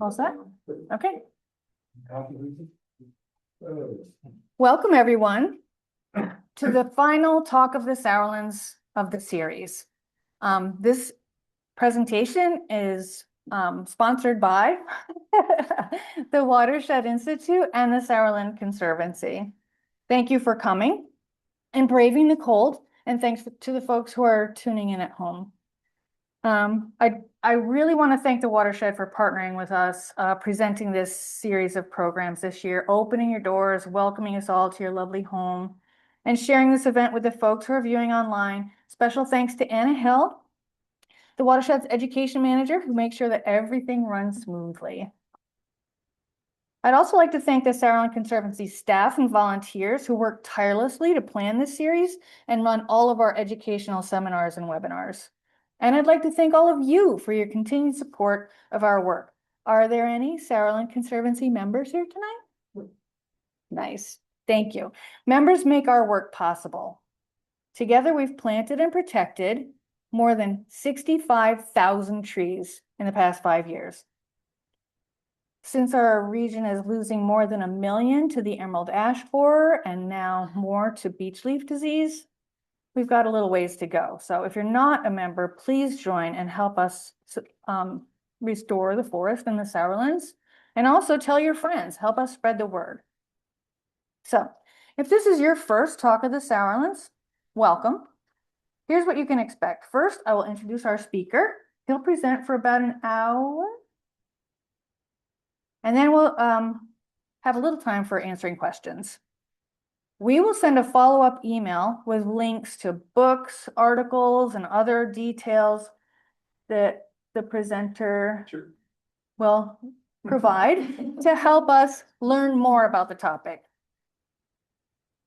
All set? Okay. Welcome, everyone, to the final talk of the Sourlands of the series. This presentation is sponsored by the Watershed Institute and the Sourland Conservancy. Thank you for coming and braving the cold, and thanks to the folks who are tuning in at home. I really want to thank the Watershed for partnering with us, presenting this series of programs this year, opening your doors, welcoming us all to your lovely home, and sharing this event with the folks who are viewing online. Special thanks to Anna Hill, the Watershed's education manager, who makes sure that everything runs smoothly. I'd also like to thank the Sourland Conservancy staff and volunteers who work tirelessly to plan this series and run all of our educational seminars and webinars. And I'd like to thank all of you for your continued support of our work. Are there any Sourland Conservancy members here tonight? Nice, thank you. Members make our work possible. Together, we've planted and protected more than 65,000 trees in the past 5 years. Since our region is losing more than 1 million to the emerald ash borer and now more to beech leaf disease, we've got a little ways to go. So if you're not a member, please join and help us restore the forest and the Sourlands, and also tell your friends, help us spread the word. So if this is your first talk of the Sourlands, welcome. Here's what you can expect. First, I will introduce our speaker. He'll present for about an hour. And then we'll have a little time for answering questions. We will send a follow-up email with links to books, articles, and other details that the presenter will provide to help us learn more about the topic.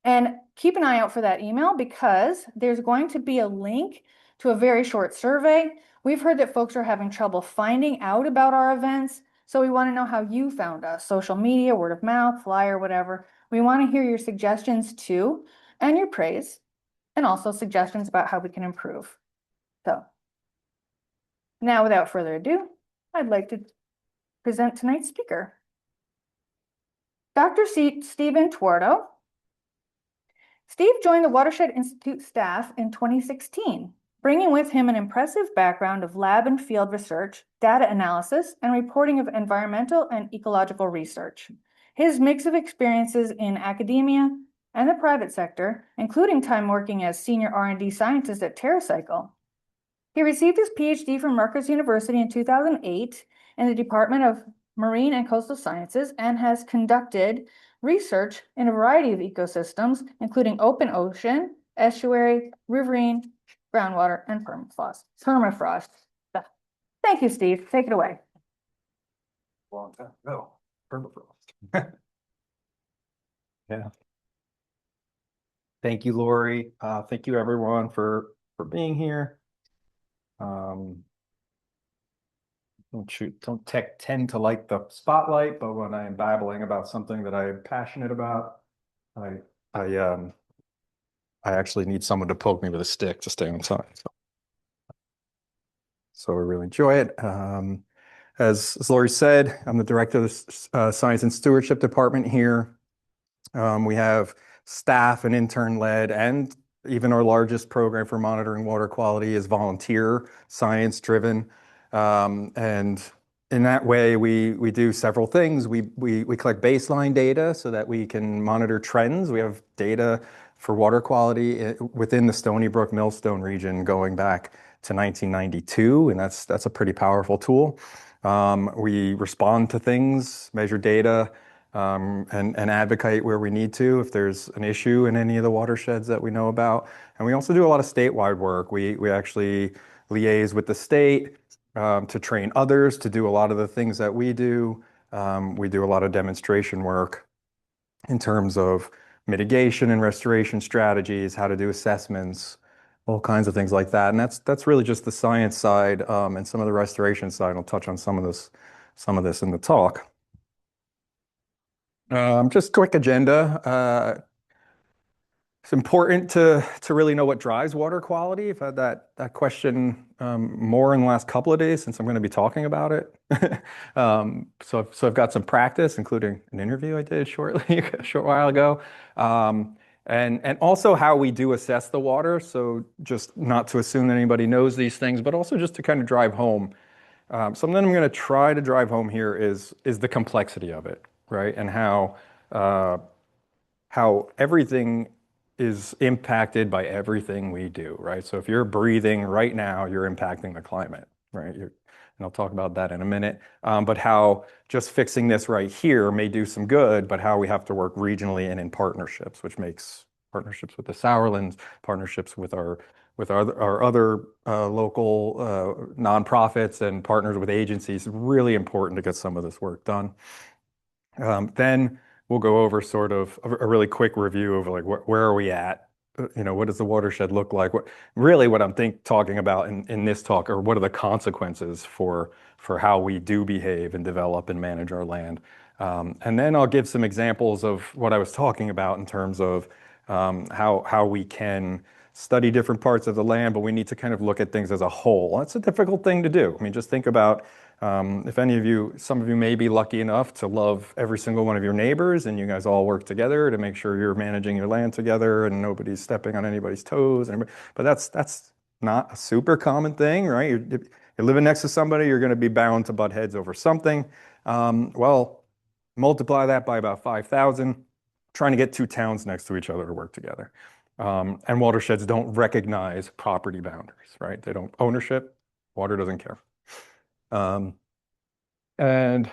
And keep an eye out for that email, because there's going to be a link to a very short survey. We've heard that folks are having trouble finding out about our events, so we want to know how you found us: social media, word of mouth, flyer, whatever. We want to hear your suggestions too, and your praise, and also suggestions about how we can improve. So now, without further ado, I'd like to present tonight's speaker, Dr. Stephen Tuardo. Steve joined the Watershed Institute staff in 2016, bringing with him an impressive background of lab and field research, data analysis, and reporting of environmental and ecological research. His mix of experiences in academia and the private sector, including time working as senior R&D scientist at TerraCycle. He received his PhD from Rutgers University in 2008 in the Department of Marine and Coastal Sciences, and has conducted research in a variety of ecosystems, including open ocean, estuary, riverine, groundwater, and permafrost. Thank you, Steve. Take it away. Long time ago, permafrost. Yeah. Thank you, Lori. Thank you, everyone, for being here. Don't tend to like the spotlight, but when I'm babbling about something that I'm passionate about, I actually need someone to poke me with a stick to stay on time. So I really enjoy it. As Lori said, I'm the director of the Science and Stewardship Department here. We have staff and intern-led, and even our largest program for monitoring water quality is volunteer, science-driven. And in that way, we do several things. We collect baseline data so that we can monitor trends. We have data for water quality within the Stony Brook Millstone region going back to 1992, and that's a pretty powerful tool. We respond to things, measure data, and advocate where we need to if there's an issue in any of the watersheds that we know about. And we also do a lot of statewide work. We actually liaise with the state to train others to do a lot of the things that we do. We do a lot of demonstration work in terms of mitigation and restoration strategies, how to do assessments, all kinds of things like that. And that's really just the science side, and some of the restoration side. I'll touch on some of this in the talk. Just quick agenda. It's important to really know what drives water quality. I've had that question more in the last couple of days since I'm going to be talking about it. So I've got some practice, including an interview I did shortly a short while ago. And also how we do assess the water. So just not to assume that anybody knows these things, but also just to kind of drive home. Something I'm going to try to drive home here is the complexity of it, right? And uh, how everything is impacted by everything we do, right? So if you're breathing right now, you're impacting the climate, right? And I'll talk about that in a minute. But how just fixing this right here may do some good, but how we have to work regionally and in partnerships, which makes partnerships with the Sourlands, partnerships with our other local nonprofits and partners with agencies, really important to get some of this work done. Then we'll go over sort of a really quick review of like where are we at? What does the watershed look like? What I'm talking about in this talk are what are the consequences for how we do behave and develop and manage our land. And then I'll give some examples of what I was talking about in terms of how we can study different parts of the land, but we need to kind of look at things as a whole. That's a difficult thing to do. I mean, just think about if any of you, some of you may be lucky enough to love every single one of your neighbors and you guys all work together to make sure you're managing your land together and nobody's stepping on anybody's toes. But that's not a super common thing, right? You're living next to somebody, you're going to be bound to butt heads over something. Well, multiply that by about 5,000, trying to get two towns next to each other to work together. And watersheds don't recognize property boundaries, right? They don't ownership, water doesn't care. And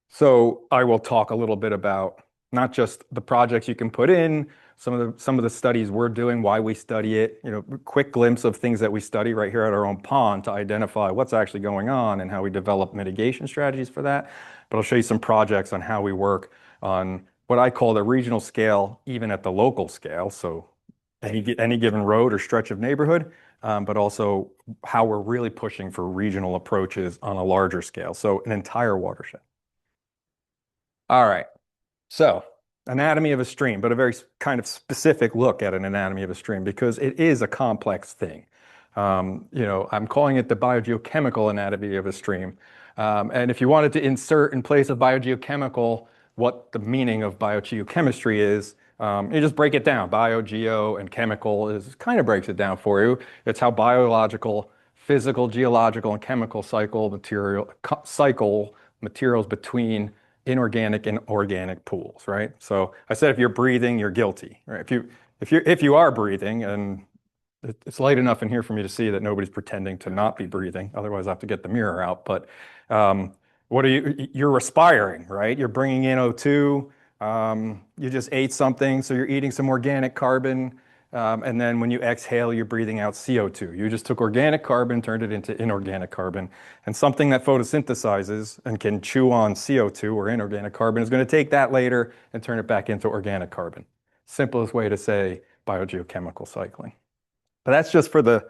so I will talk a little bit about not just the projects you can put in, some of the studies we're doing, why we study it, quick glimpse of things that we study right here at our own pond to identify what's actually going on and how we develop mitigation strategies for that. But I'll show you some projects on how we work on what I call the regional scale, even at the local scale. So any given road or stretch of neighborhood, but also how we're really pushing for regional approaches on a larger scale. So an entire watershed. All right. So anatomy of a stream, but a very kind of specific look at an anatomy of a stream because it is a complex thing. I'm calling it the biogeochemical anatomy of a stream. And if you wanted to insert in place of biogeochemical what the meaning of biogeochemistry is, you just break it down. Bio, and chemical kind of breaks it down for you. It's how biological, physical, geological, and chemical cycle materials between inorganic and organic pools, right? So I said if you're breathing, you're guilty, right? If you are breathing, and it's light enough in here for me to see that nobody's pretending to not be breathing. Otherwise, I have to get the mirror out. But what are you're respiring, right? You're bringing in O2. You just ate something, so you're eating some organic carbon. And then when you exhale, you're breathing out CO2. You just took organic carbon, turned it into inorganic carbon. And something that photosynthesizes and can chew on CO2 or inorganic carbon is going to take that later and turn it back into organic carbon. Simplest way to say biogeochemical cycling. But that's just for the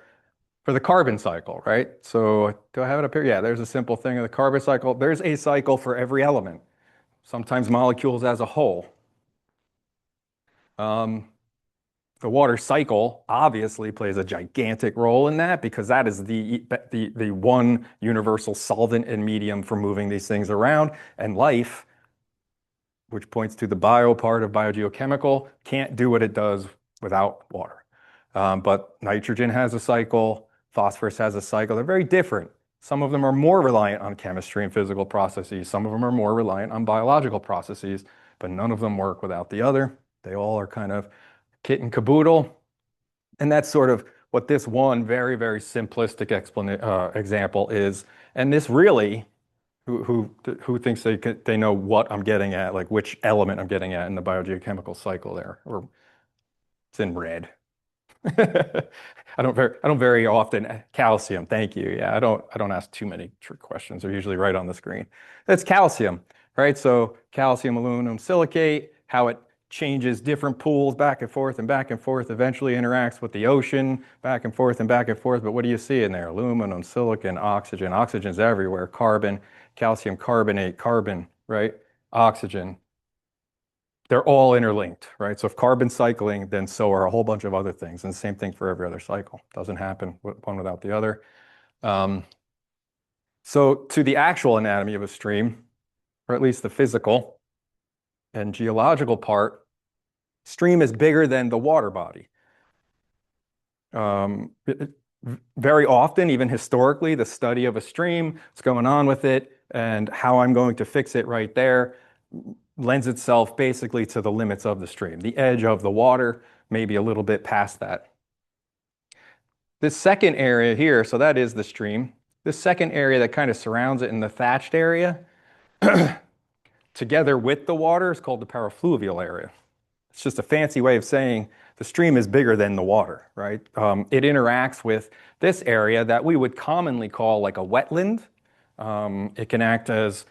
carbon cycle, right? So do I have it up here? Yeah, there's a simple thing of the carbon cycle. There's a cycle for every element, sometimes molecules as a whole. The water cycle obviously plays a gigantic role in that because that is the one universal solvent and medium for moving these things around. And life, which points to the bio part of biogeochemical, can't do what it does without water. But nitrogen has a cycle, phosphorus has a cycle. They're very different. Some of them are more reliant on chemistry and physical processes. Some of them are more reliant on biological processes, but none of them work without the other. They all are kind of kit and caboodle. And that's sort of what this one very, very simplistic example is. And this really, who thinks they know what I'm getting at, like which element I'm getting at in the biogeochemical cycle there, or it's in red. I don't very often calcium. Thank you. Yeah, I don't ask too many trick questions. They're usually right on the screen. That's calcium, right? So calcium aluminum silicate, how it changes different pools back and forth, eventually interacts with the ocean back and forth. But what do you see in there? Aluminum, silicon, oxygen. Oxygen's everywhere. Carbon, calcium carbonate, carbon, right? Oxygen. They're all interlinked, right? So if carbon's cycling, then so are a whole bunch of other things. And the same thing for every other cycle. Doesn't happen one without the other. Um, so to the actual anatomy of a stream, or at least the physical and geological part, stream is bigger than the water body. Um, it- Very often, even historically, the study of a stream, what's going on with it, and how I'm going to fix it right there lends itself basically to the limits of the stream, the edge of the water, maybe a little bit past that. This second area here, so that is the stream. This second area that kind of surrounds it in the thatched area, together with the water, is called the parafluvial area. It's just a fancy way of saying the stream is bigger than the water, right? It interacts with this area that we would commonly call like a wetland. It can act as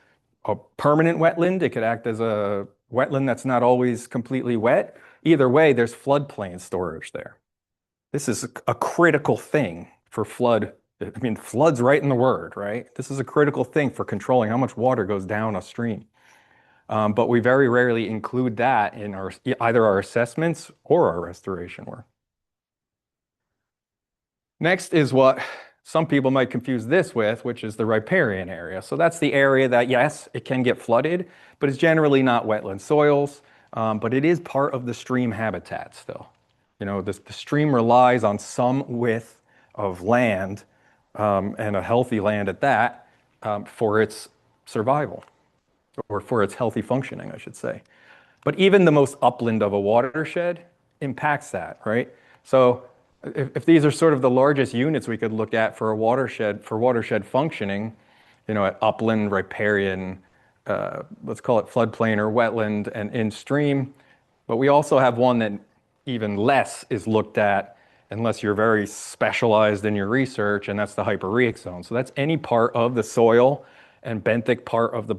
a permanent wetland. It could act as a wetland that's not always completely wet. Either way, there's floodplain storage there. This is a critical thing for flood. I mean, flood's right in the word, right? This is a critical thing for controlling how much water goes down a stream. But we very rarely include that in either our assessments or our restoration work. Next is what some people might confuse this with, which is the riparian area. So that's the area that, yes, it can get flooded, but it's generally not wetland soils, but it is part of the stream habitat still. You know, the stream relies on some width of land, and a healthy land at that, for its survival, or for its healthy functioning, I should say. But even the most upland of a watershed impacts that, right? So if these are sort of the largest units we could look at for a watershed, for watershed functioning, you know, at upland, riparian, let's call it floodplain or wetland and in stream. But we also have one that even less is looked at unless you're very specialized in your research, and that's the hyporheic zone. So that's any part of the soil and benthic part of the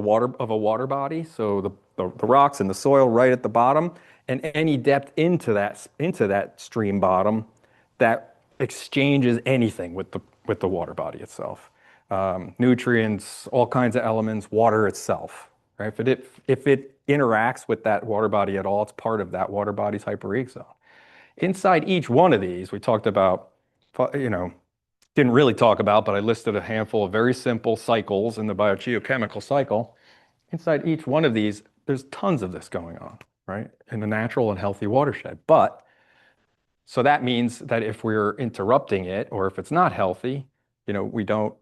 water of a water body. So the rocks and the soil right at the bottom, and any depth into that stream bottom that exchanges anything with the water body itself. Nutrients, all kinds of elements, water itself, right? If it interacts with that water body at all, it's part of that water body's hyporheic zone. Inside each one of these, we talked about, you know, didn't really talk about, but I listed a handful of very simple cycles in the biogeochemical cycle. Inside each one of these, there's tons of this going on, right? In the natural and healthy watershed. But so that means that if we're interrupting it, or if it's not healthy, you know, we don't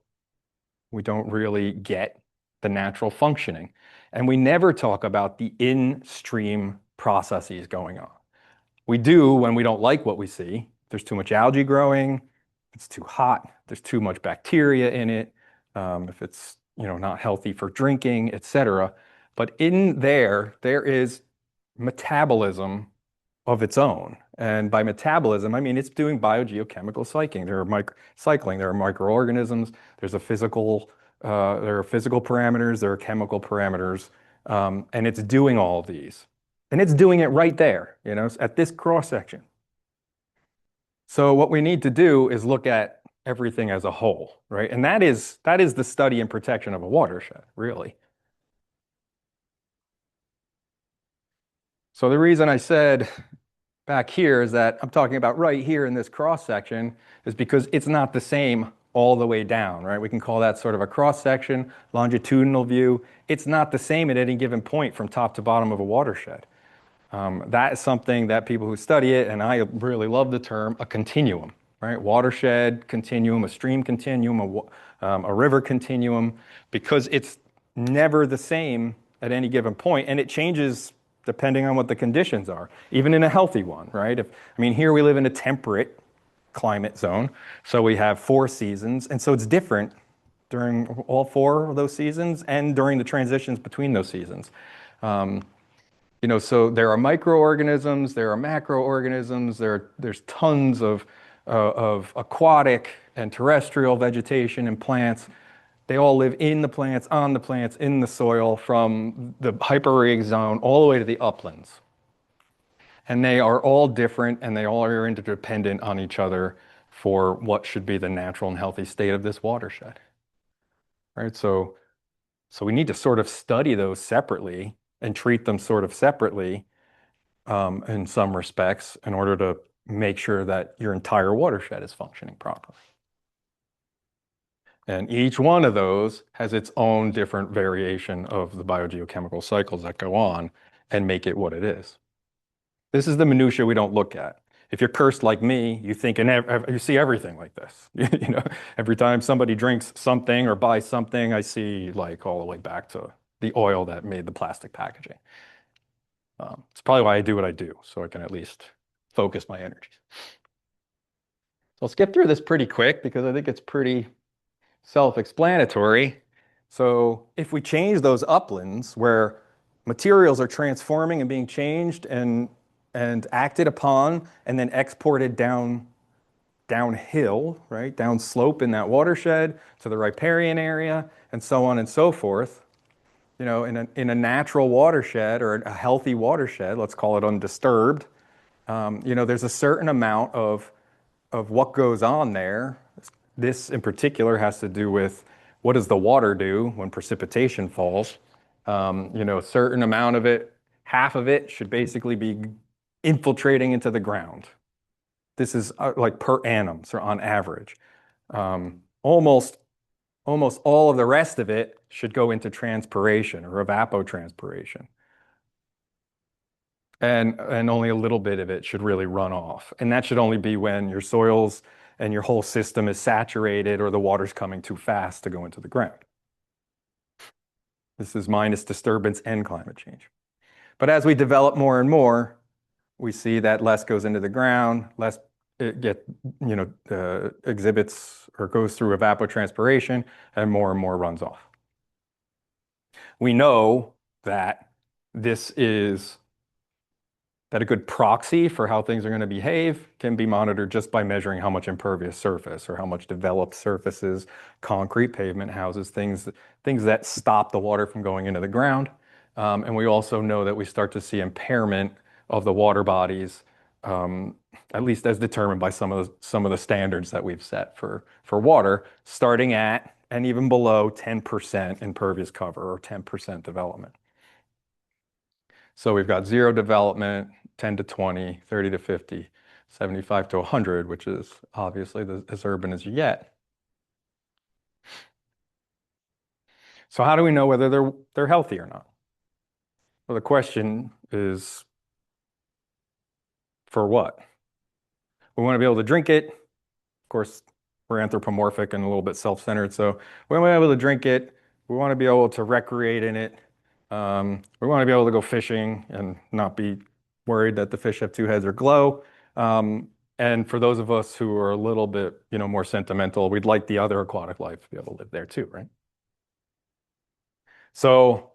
really get the natural functioning. And we never talk about the in-stream processes going on. We do when we don't like what we see. There's too much algae growing, it's too hot, there's too much bacteria in it, if it's, you know, not healthy for drinking, etc. But in there is metabolism of its own. And by metabolism, I mean it's doing biogeochemical cycling. There are microorganisms, there are physical parameters, there are chemical parameters, and it's doing all of these. And it's doing it right there, you know, at this cross section. So what we need to do is look at everything as a whole, right? And that is the study and protection of a watershed, really. So the reason I said back here is that I'm talking about right here in this cross section is because it's not the same all the way down, right? We can call that sort of a cross section, longitudinal view. It's not the same at any given point from top to bottom of a watershed. That is something that people who study it, and I really love the term, a continuum, right? Watershed continuum, a stream continuum, a river continuum, because it's never the same at any given point, and it changes depending on what the conditions are, even in a healthy one, right? I mean, here we live in a temperate climate zone, so we have 4 seasons, and so it's different during all 4 of those seasons and during the transitions between those seasons. You know, so there are microorganisms, there are macroorganisms, there's tons of aquatic and terrestrial vegetation and plants. They all live in the plants, on the plants, in the soil, from the hyporheic zone all the way to the uplands. And they are all different, and they all are interdependent on each other for what should be the natural and healthy state of this watershed. Right? So we need to sort of study those separately and treat them sort of separately, in some respects, in order to make sure that your entire watershed is functioning properly. And each one of those has its own different variation of the biogeochemical cycles that go on and make it what it is. This is the minutia we don't look at. If you're cursed like me, you think you see everything like this. You know, every time somebody drinks something or buys something, I see like all the way back to the oil that made the plastic packaging. It's probably why I do what I do, so I can at least focus my energies. So I'll skip through this pretty quick because I think it's pretty self-explanatory. So if we change those uplands where materials are transforming and being changed and acted upon and then exported downhill, right, down slope in that watershed to the riparian area and so on and so forth, you know, in a natural watershed or a healthy watershed, let's call it undisturbed, you know, there's a certain amount of what goes on there. This in particular has to do with what does the water do when precipitation falls? You know, a certain amount of it, half of it should basically be infiltrating into the ground. This is like per annum, so on average. Almost all of the rest of it should go into transpiration or evapotranspiration. And only a little bit of it should really run off. And that should only be when your soils and your whole system is saturated or the water's coming too fast to go into the ground. This is minus disturbance and climate change. But as we develop more and more, we see that less goes into the ground, less it exhibits or goes through evapotranspiration, and more runs off. We know that this is that a good proxy for how things are going to behave can be monitored just by measuring how much impervious surface or how much developed surfaces, concrete pavement, houses, things that stop the water from going into the ground. And we also know that we start to see impairment of the water bodies, at least as determined by some of the standards that we've set for water, starting at and even below 10% impervious cover or 10% development. So we've got 0 development, 10 to 20, 30 to 50, 75 to 100, which is obviously as urban as you get. So how do we know whether they're healthy or not? Well, the question is, for what? We want to be able to drink it. Of course, we're anthropomorphic and a little bit self-centered, so we want to be able to drink it. We want to be able to recreate in it. We want to be able to go fishing and not be worried that the fish have 2 heads or glow. And for those of us who are a little bit, you know, more sentimental, we'd like the other aquatic life to be able to live there too, right? So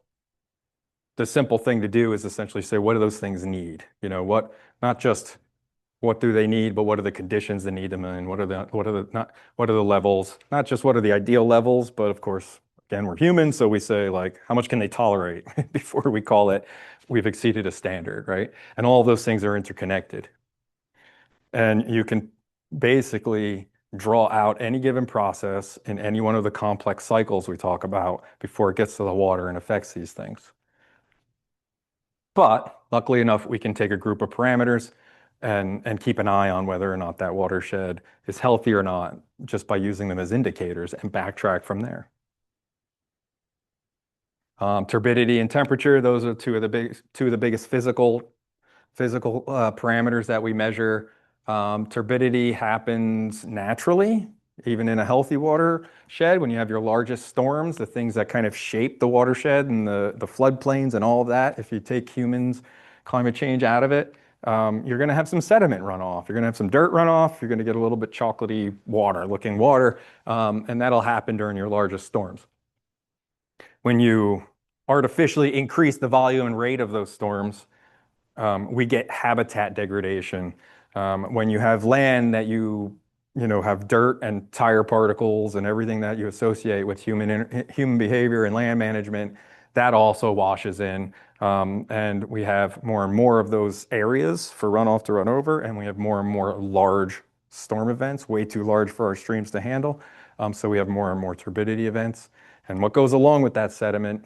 the simple thing to do is essentially say, what do those things need? You know, not just what do they need, but what are the conditions they need them in? What are the levels? Not just what are the ideal levels, but of course, again, we're humans, so we say like, how much can they tolerate before we call it we've exceeded a standard, right? And all of those things are interconnected. And you can basically draw out any given process in any one of the complex cycles we talk about before it gets to the water and affects these things. But luckily enough, we can take a group of parameters and keep an eye on whether or not that watershed is healthy or not, just by using them as indicators and backtrack from there. Turbidity and temperature, those are two of the biggest physical parameters that we measure. Turbidity happens naturally, even in a healthy watershed. When you have your largest storms, the things that kind of shape the watershed and the floodplains and all of that, if you take humans, climate change out of it, you're going to have some sediment runoff. You're going to have some dirt runoff. You're going to get a little bit chocolatey looking water, and that'll happen during your largest storms. When you artificially increase the volume and rate of those storms, we get habitat degradation. When you have land that you have dirt and tire particles and everything that you associate with human behavior and land management, that also washes in. And we have more and more of those areas for runoff to run over, and we have more and more large storm events, way too large for our streams to handle. So we have more and more turbidity events. And what goes along with that sediment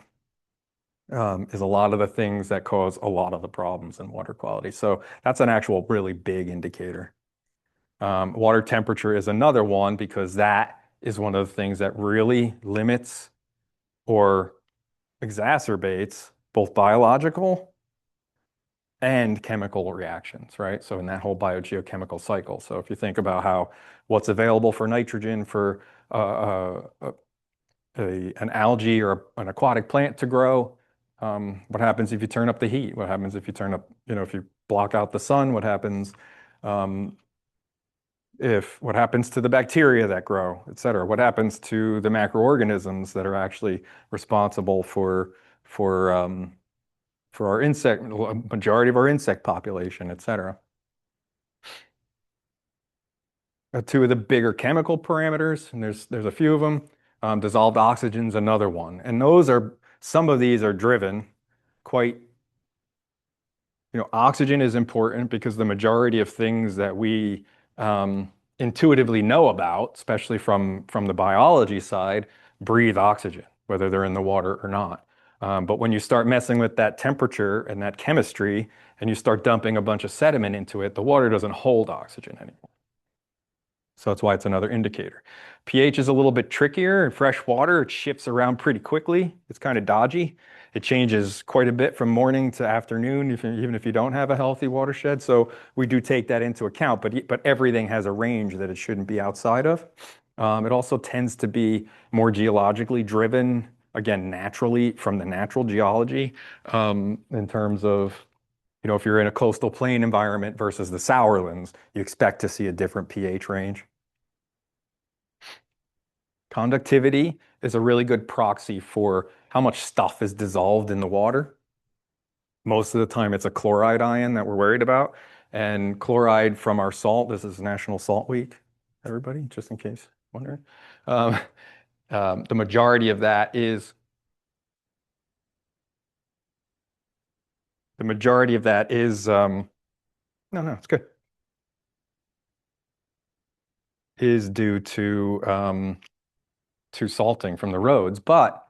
is a lot of the things that cause a lot of the problems in water quality. So that's an actual really big indicator. Water temperature is another one because that is one of the things that really limits or exacerbates both biological and chemical reactions, right? So in that whole biogeochemical cycle. So if you think about how what's available for nitrogen for an algae or an aquatic plant to grow, what happens if you turn up the heat? What happens if you turn up, if you block out the sun? What happens um, if what happens to the bacteria that grow, et cetera? What happens to the macroorganisms that are actually responsible for for our insect, majority of our insect population, et cetera? Two of the bigger chemical parameters, and there's a few of them. Dissolved oxygen's another one, and some of these are driven quite. Oxygen is important because the majority of things that we intuitively know about, especially from the biology side, breathe oxygen, whether they're in the water or not. But when you start messing with that temperature and that chemistry, and you start dumping a bunch of sediment into it, the water doesn't hold oxygen anymore. So that's why it's another indicator. pH is a little bit trickier. In fresh water, it shifts around pretty quickly. It's kind of dodgy. It changes quite a bit from morning to afternoon, even if you don't have a healthy watershed. So we do take that into account, but everything has a range that it shouldn't be outside of. It also tends to be more geologically driven, again, naturally from the natural geology, in terms of if you're in a coastal plain environment versus the Sourlands, you expect to see a different pH range. Conductivity is a really good proxy for how much stuff is dissolved in the water. Most of the time, it's a chloride ion that we're worried about. And chloride from our salt, this is National Salt Week, everybody, just in case wondering. Um, the majority of that is the majority of that is no, it's good. Is due to salting from the roads, but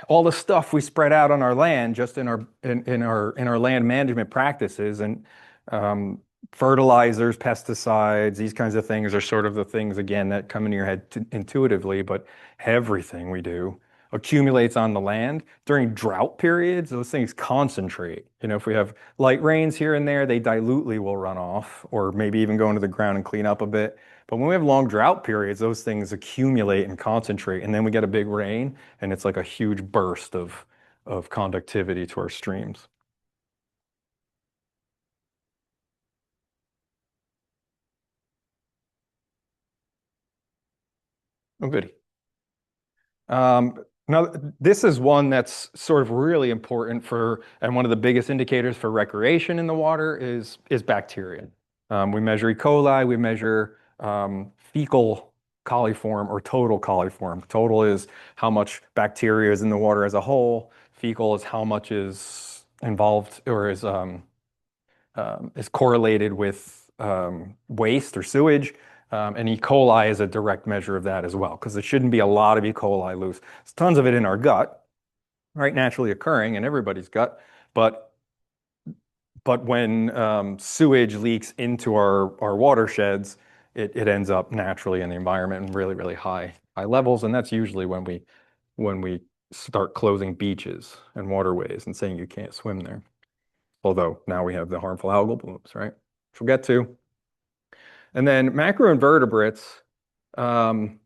all the stuff we spread out on our land, just in our land management practices, and um, fertilizers, pesticides, these kinds of things are sort of the things again that come into your head intuitively. But everything we do accumulates on the land during drought periods. Those things concentrate. If we have light rains here and there, they dilutely will run off, or maybe even go into the ground and clean up a bit. But when we have long drought periods, those things accumulate and concentrate, and then we get a big rain, and it's like a huge burst of conductivity to our streams. Oh, goody. Now, this is one that's sort of really important and one of the biggest indicators for recreation in the water is bacteria. We measure E. coli, we measure fecal coliform or total coliform. Total is how much bacteria is in the water as a whole. Fecal is how much is involved or is correlated with waste or sewage. And E. coli is a direct measure of that as well, because there shouldn't be a lot of E. coli loose. There's tons of it in our gut, right, naturally occurring in everybody's gut. But when sewage leaks into our watersheds, it ends up naturally in the environment in really, really high levels. And that's usually when we start closing beaches and waterways and saying you can't swim there. Although now we have the harmful algal blooms, right? Which we'll get to. And then macroinvertebrates, um,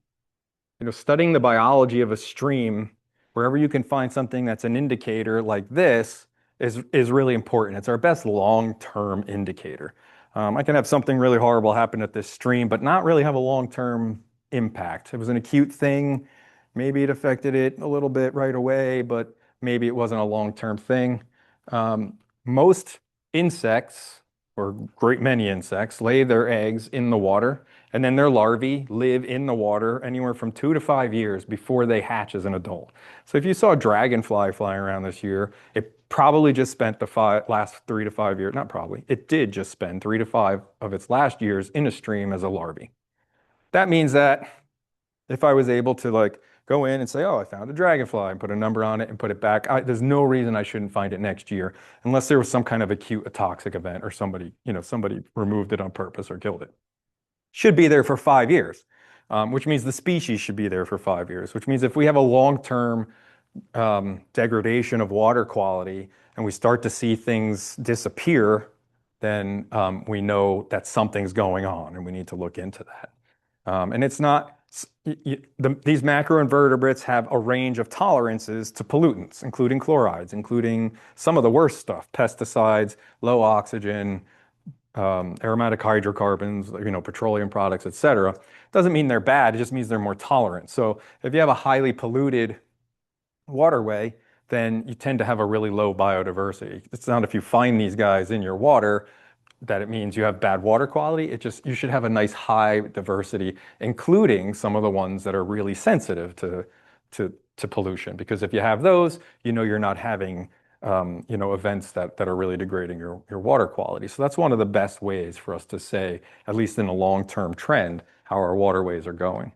studying the biology of a stream, wherever you can find something that's an indicator like this is really important. It's our best long-term indicator. I can have something really horrible happen at this stream, but not really have a long-term impact. It was an acute thing. Maybe it affected it a little bit right away, but maybe it wasn't a long-term thing. Most insects, or great many insects, lay their eggs in the water, and then their larvae live in the water anywhere from 2 to 5 years before they hatch as an adult. So if you saw a dragonfly flying around this year, it probably just spent the last 3 to 5 years, not probably, it did just spend 3 to 5 of its last years in a stream as a larvae. That means that if I was able to go in and say, oh, I found a dragonfly and put a number on it and put it back, there's no reason I shouldn't find it next year unless there was some kind of acute toxic event or somebody removed it on purpose or killed it. Should be there for 5 years. which means the species should be there for 5 years, which means if we have a long-term degradation of water quality and we start to see things disappear, then we know that something's going on and we need to look into that. And it's not, these macroinvertebrates have a range of tolerances to pollutants, including chlorides, including some of the worst stuff, pesticides, low oxygen, aromatic hydrocarbons, petroleum products, et cetera. Doesn't mean they're bad, it just means they're more tolerant. So if you have a highly polluted waterway, then you tend to have a really low biodiversity. It's not if you find these guys in your water that it means you have bad water quality. It just, you should have a nice high diversity, including some of the ones that are really sensitive to pollution. Because if you have those, you're not having events that are really degrading your water quality. So that's one of the best ways for us to say, at least in a long-term trend, how our waterways are going.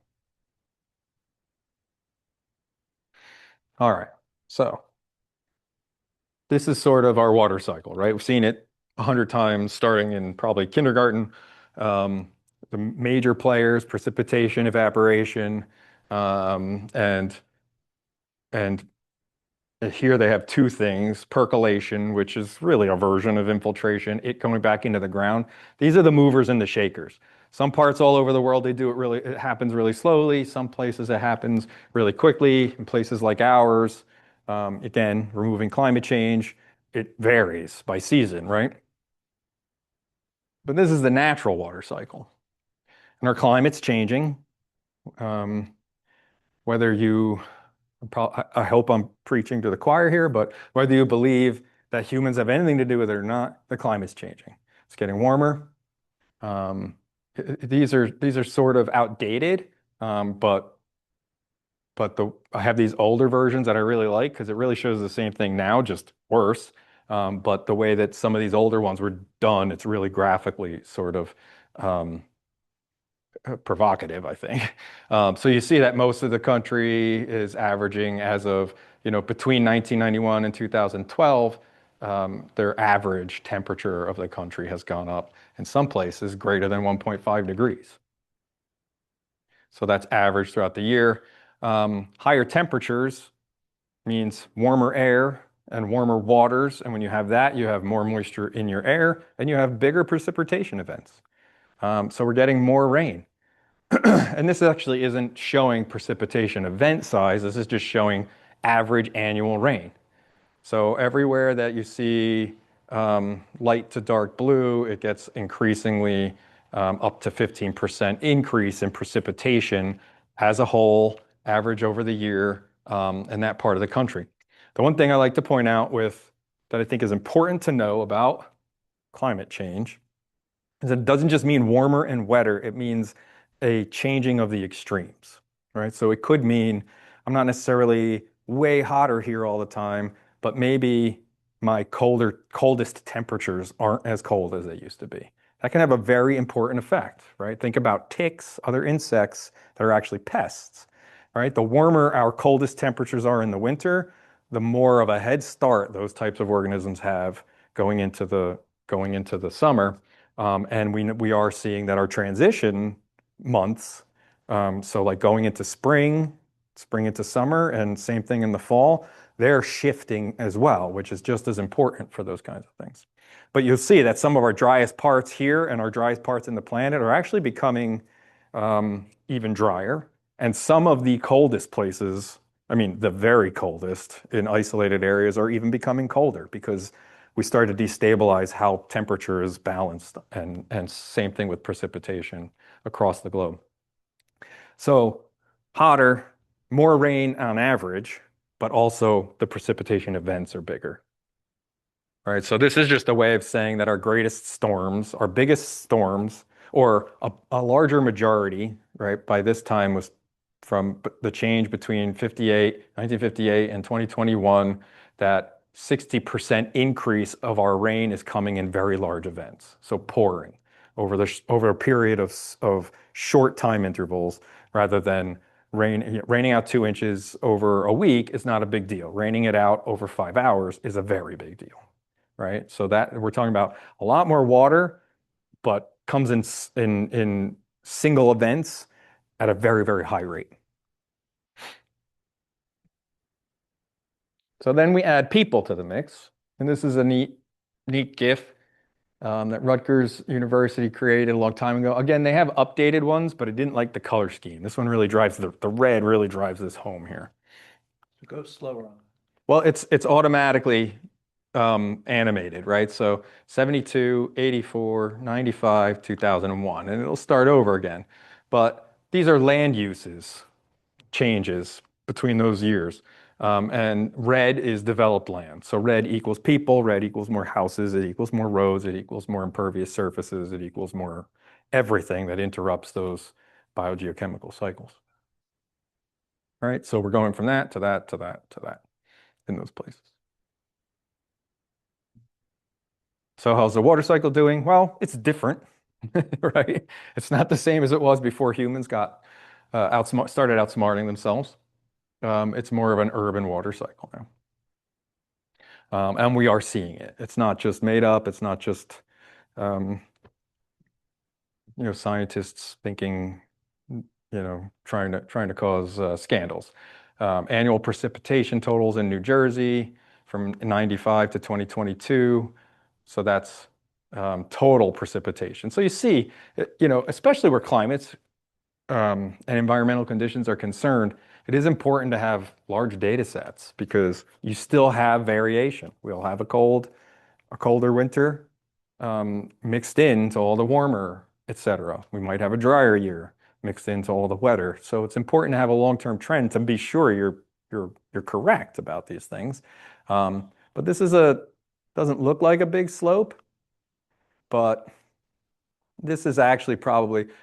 All right, so this is sort of our water cycle, right? We've seen it 100 times, starting in probably kindergarten. The major players, precipitation, evaporation, and here they have two things: percolation, which is really a version of infiltration, it coming back into the ground. These are the movers and the shakers. Some parts all over the world, it happens really slowly. Some places it happens really quickly. In places like ours, again, removing climate change, it varies by season, right? But this is the natural water cycle. And our climate's changing. Um, whether you, I hope I'm preaching to the choir here, but whether you believe that humans have anything to do with it or not, the climate's changing. It's getting warmer. These are sort of outdated, but I have these older versions that I really like because it really shows the same thing now, just worse. But the way that some of these older ones were done, it's really graphically sort of provocative, I think. So you see that most of the country is averaging, as of between 1991 and 2012, their average temperature of the country has gone up in some places greater than 1.5 degrees. So that's average throughout the year. Higher temperatures means warmer air and warmer waters. And when you have that, you have more moisture in your air and you have bigger precipitation events. So we're getting more rain. And this actually isn't showing precipitation event size. This is just showing average annual rain. So everywhere that you see light to dark blue, it gets increasingly up to 15% increase in precipitation as a whole, average over the year in that part of the country. The one thing I like to point out that I think is important to know about climate change is it doesn't just mean warmer and wetter, it means a changing of the extremes, right? So it could mean I'm not necessarily way hotter here all the time, but maybe my coldest temperatures aren't as cold as they used to be. That can have a very important effect, right? Think about ticks, other insects that are actually pests, right? The warmer our coldest temperatures are in the winter, the more of a head start those types of organisms have going into the summer. And we are seeing that our transition months, so like going into spring into summer, and same thing in the fall, they're shifting as well, which is just as important for those kinds of things. But you'll see that some of our driest parts here and our driest parts in the planet are actually becoming even drier. And some of the coldest places, I mean, the very coldest in isolated areas, are even becoming colder because we start to destabilize how temperature is balanced, and same thing with precipitation across the globe. So hotter, more rain on average, but also the precipitation events are bigger. All right, so this is just a way of saying that our greatest storms, our biggest storms, or a larger majority, right, by this time was from the change between 1958 and 2021, that 60% increase of our rain is coming in very large events. So pouring over a period of short time intervals, rather than raining out 2 inches over a week is not a big deal. Raining it out over 5 hours is a very big deal, right? So that we're talking about a lot more water, but comes in single events at a very, very high rate. So then we add people to the mix. And this is a neat GIF that Rutgers University created a long time ago. Again, they have updated ones, but it didn't like the color scheme. This one really drives the red really drives this home here. Go slower on. Well, it's automatically animated, right? So 72, 84, 95, 2001, and it'll start over again. But these are land uses changes between those years. And red is developed land. So red equals people, red equals more houses, it equals more roads, it equals more impervious surfaces, it equals more everything that interrupts those biogeochemical cycles. All right, so we're going from that to that to that to that in those places. So how's the water cycle doing? Well, it's different, right? It's not the same as it was before humans got started outsmarting themselves. It's more of an urban water cycle now. And we are seeing it. It's not just made up. It's not just scientists thinking, trying to cause scandals. Annual precipitation totals in New Jersey from 95 to 2022. So that's total precipitation. So you see, especially where climates and environmental conditions are concerned, it is important to have large data sets because you still have variation. We'll have a colder winter mixed into all the warmer, etc. We might have a drier year mixed into all the wetter. So it's important to have a long-term trend to be sure you're correct about these things. But this doesn't look like a big slope, but this is actually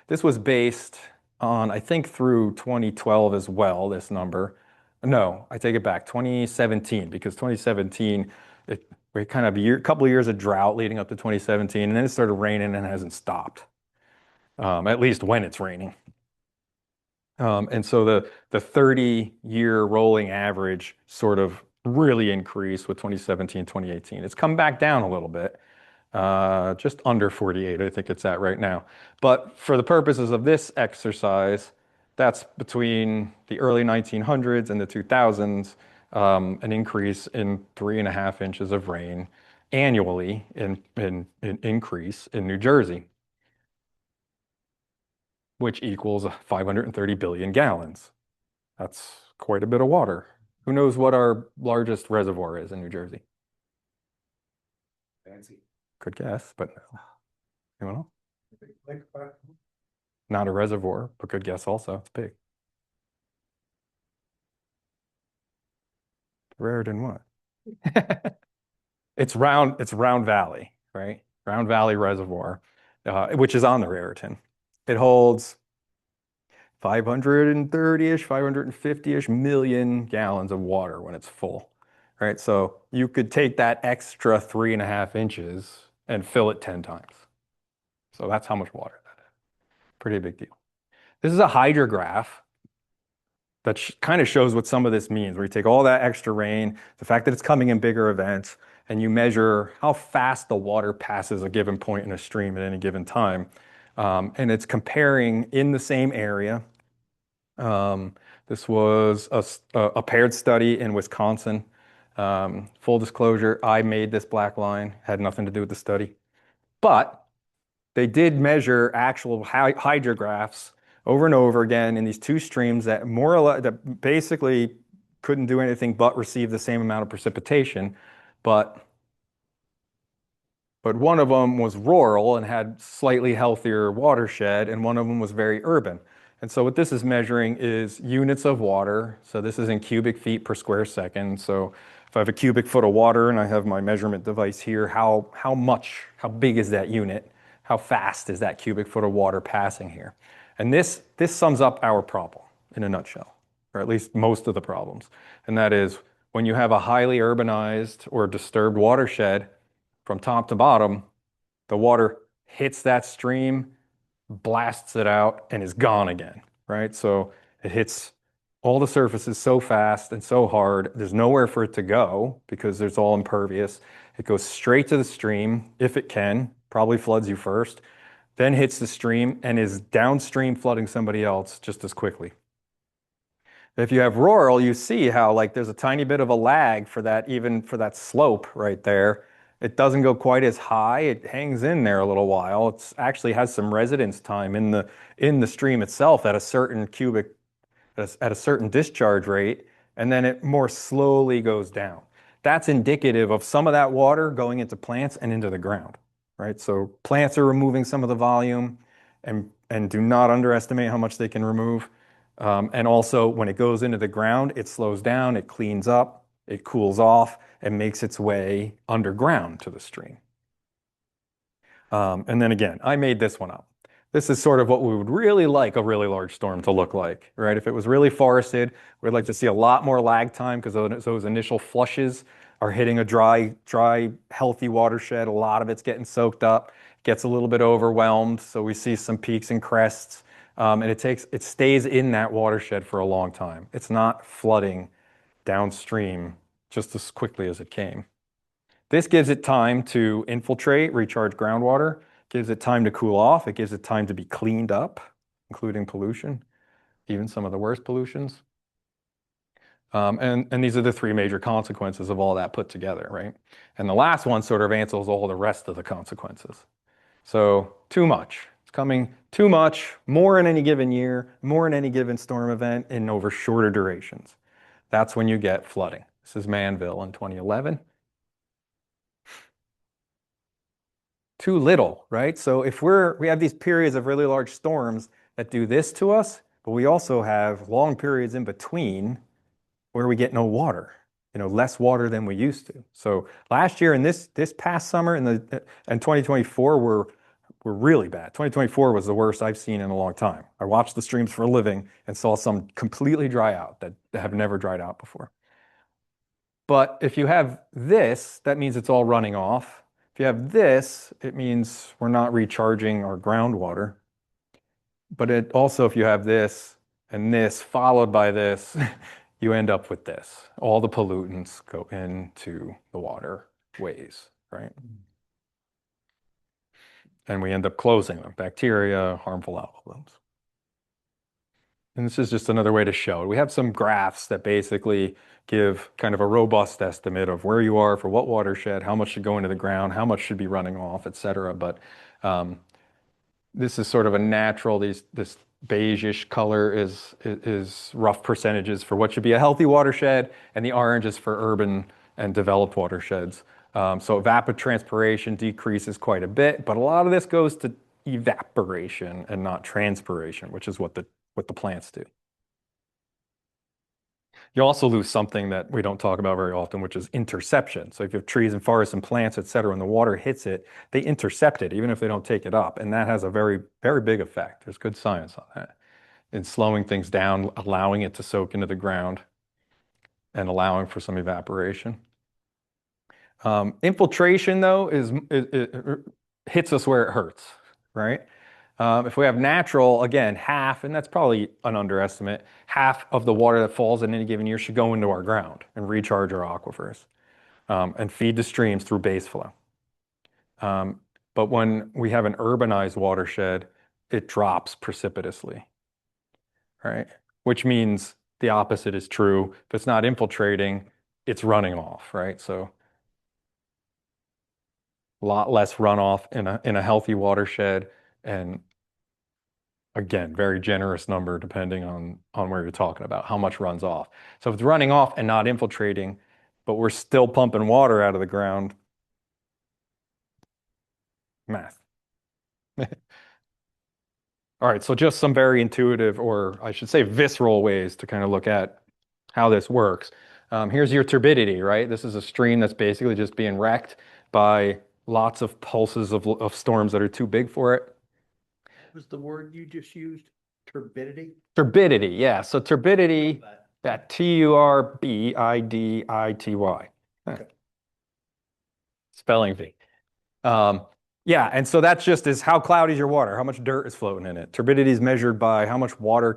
this was based on, I think, through 2012 as well, this number. No, I take it back, 2017, because 2017, we kind of a couple of years of drought leading up to 2017, and then it started raining and hasn't stopped, at least when it's raining. And so the 30-year rolling average sort of really increased with 2017, 2018. It's come back down a little bit. Just under 48, I think it's at right now. But for the purposes of this exercise, that's between the early 1900s and the 2000s, an increase in 3.5 inches of rain annually in increase in New Jersey, which equals 530 billion gallons. That's quite a bit of water. Who knows what our largest reservoir is in New Jersey? Fancy. Good guess, but no. Anyone else? Like, Not a reservoir, but good guess also. It's big. Raritan what? It's Round Valley, right? Round Valley Reservoir, which is on the Raritan. It holds 530-ish, 550-ish million gallons of water when it's full, right? So you could take that extra 3.5 inches and fill it 10 times. So that's how much water that is. Pretty big deal. This is a hydrograph that kind of shows what some of this means, where you take all that extra rain, the fact that it's coming in bigger events, and you measure how fast the water passes a given point in a stream at any given time. And it's comparing in the same area. This was a paired study in Wisconsin. Full disclosure, I made this black line, had nothing to do with the study. But they did measure actual hydrographs over and over again in these two streams that more or less that basically couldn't do anything but receive the same amount of precipitation, but one of them was rural and had slightly healthier watershed, and one of them was very urban. And so what this is measuring is units of water. So this is in cubic feet per square second. So if I have a cubic foot of water and I have my measurement device here, how big is that unit? How fast is that cubic foot of water passing here? And this sums up our problem in a nutshell, or at least most of the problems. And that is when you have a highly urbanized or disturbed watershed, from top to bottom, the water hits that stream, blasts it out, and is gone again, right? So it hits all the surfaces so fast and so hard, there's nowhere for it to go because it's all impervious. It goes straight to the stream, if it can, probably floods you first. then hits the stream and is downstream flooding somebody else just as quickly. If you have rural, you see how like there's a tiny bit of a lag for that, even for that slope right there. It doesn't go quite as high. It hangs in there a little while. It's actually has some residence time in the stream itself at a certain at a certain discharge rate, and then it more slowly goes down. That's indicative of some of that water going into plants and into the ground, right? So plants are removing some of the volume, and do not underestimate how much they can remove. And also, when it goes into the ground, it slows down, it cleans up, it cools off, and makes its way underground to the stream. And then again, I made this one up. This is sort of what we would really like a really large storm to look like, right? If it was really forested, we'd like to see a lot more lag time because those initial flushes are hitting a dry, healthy watershed. A lot of it's getting soaked up, gets a little bit overwhelmed. So we see some peaks and crests. And it stays in that watershed for a long time. It's not flooding downstream just as quickly as it came. This gives it time to infiltrate, recharge groundwater, gives it time to cool off, it gives it time to be cleaned up, including pollution, even some of the worst pollutions. And these are the three major consequences of all that put together, right? And the last one sort of answers all the rest of the consequences. So too much. It's coming too much, more in any given year, more in any given storm event, and over shorter durations. That's when you get flooding. This is Manville in 2011. Too little, right? So if we have these periods of really large storms that do this to us, but we also have long periods in between where we get no water, less water than we used to. So last year and this past summer and 2024 were really bad. 2024 was the worst I've seen in a long time. I watched the streams for a living and saw some completely dry out that have never dried out before. But if you have this, that means it's all running off. If you have this, it means we're not recharging our groundwater. But it also, if you have this and this followed by this, you end up with this. All the pollutants go into the waterways, right? And we end up closing them. Bacteria, harmful algal blooms. And this is just another way to show it. We have some graphs that basically give kind of a robust estimate of where you are for what watershed, how much should go into the ground, how much should be running off, et cetera. But this is sort of a natural, this beigeish color is rough percentages for what should be a healthy watershed, and the orange is for urban and developed watersheds. So evapotranspiration decreases quite a bit, but a lot of this goes to evaporation and not transpiration, which is what the plants do. You also lose something that we don't talk about very often, which is interception. So if you have trees and forests and plants, et cetera, and the water hits it, they intercept it, even if they don't take it up. And that has a very, very big effect. There's good science on that. In slowing things down, allowing it to soak into the ground, and allowing for some evaporation. Infiltration, though, it hits us where it hurts, right? If we have natural, again, half, and that's probably an underestimate, half of the water that falls in any given year should go into our ground and recharge our aquifers and feed the streams through base flow. But when we have an urbanized watershed, it drops precipitously, right? Which means the opposite is true. If it's not infiltrating, it's running off, right? So a lot less runoff in a healthy watershed, and again, very generous number depending on where you're talking about, how much runs off. So if it's running off and not infiltrating, but we're still pumping water out of the ground, math. All right, so just some very intuitive, or I should say visceral ways to kind of look at how this works. Here's your turbidity, right? This is a stream that's basically just being wrecked by lots of pulses of storms that are too big for it. Was the word you just used turbidity? Turbidity, yeah. So turbidity, that turbidity. Okay. Spelling bee. Yeah, and so that just is how cloudy is your water, how much dirt is floating in it. Turbidity is measured by how much water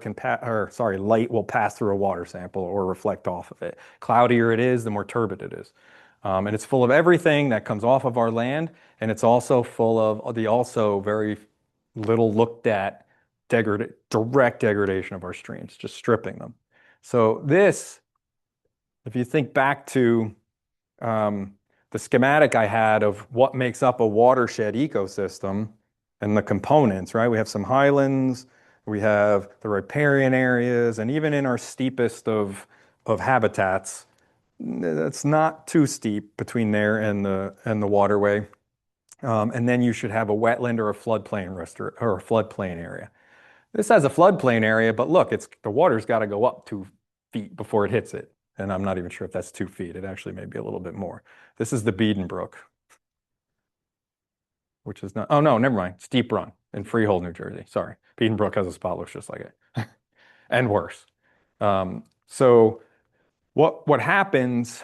light will pass through a water sample or reflect off of it. Cloudier it is, the more turbid it is. And it's full of everything that comes off of our land, and it's also full of the also very little looked at direct degradation of our streams, just stripping them. So this, if you think back to the schematic I had of what makes up a watershed ecosystem and the components, right? We have some highlands, we have the riparian areas, and even in our steepest of habitats, that's not too steep between there and the waterway. And then you should have a wetland or a floodplain or a floodplain area. This has a floodplain area, but look, the water's got to go up 2 feet before it hits it. And I'm not even sure if that's 2 feet. It actually may be a little bit more. This is the Beeden Brook, which is not, oh no, never mind. Steep Run in Freehold, New Jersey. Sorry. Beeden Brook has a spot looks just like it and worse. So what happens,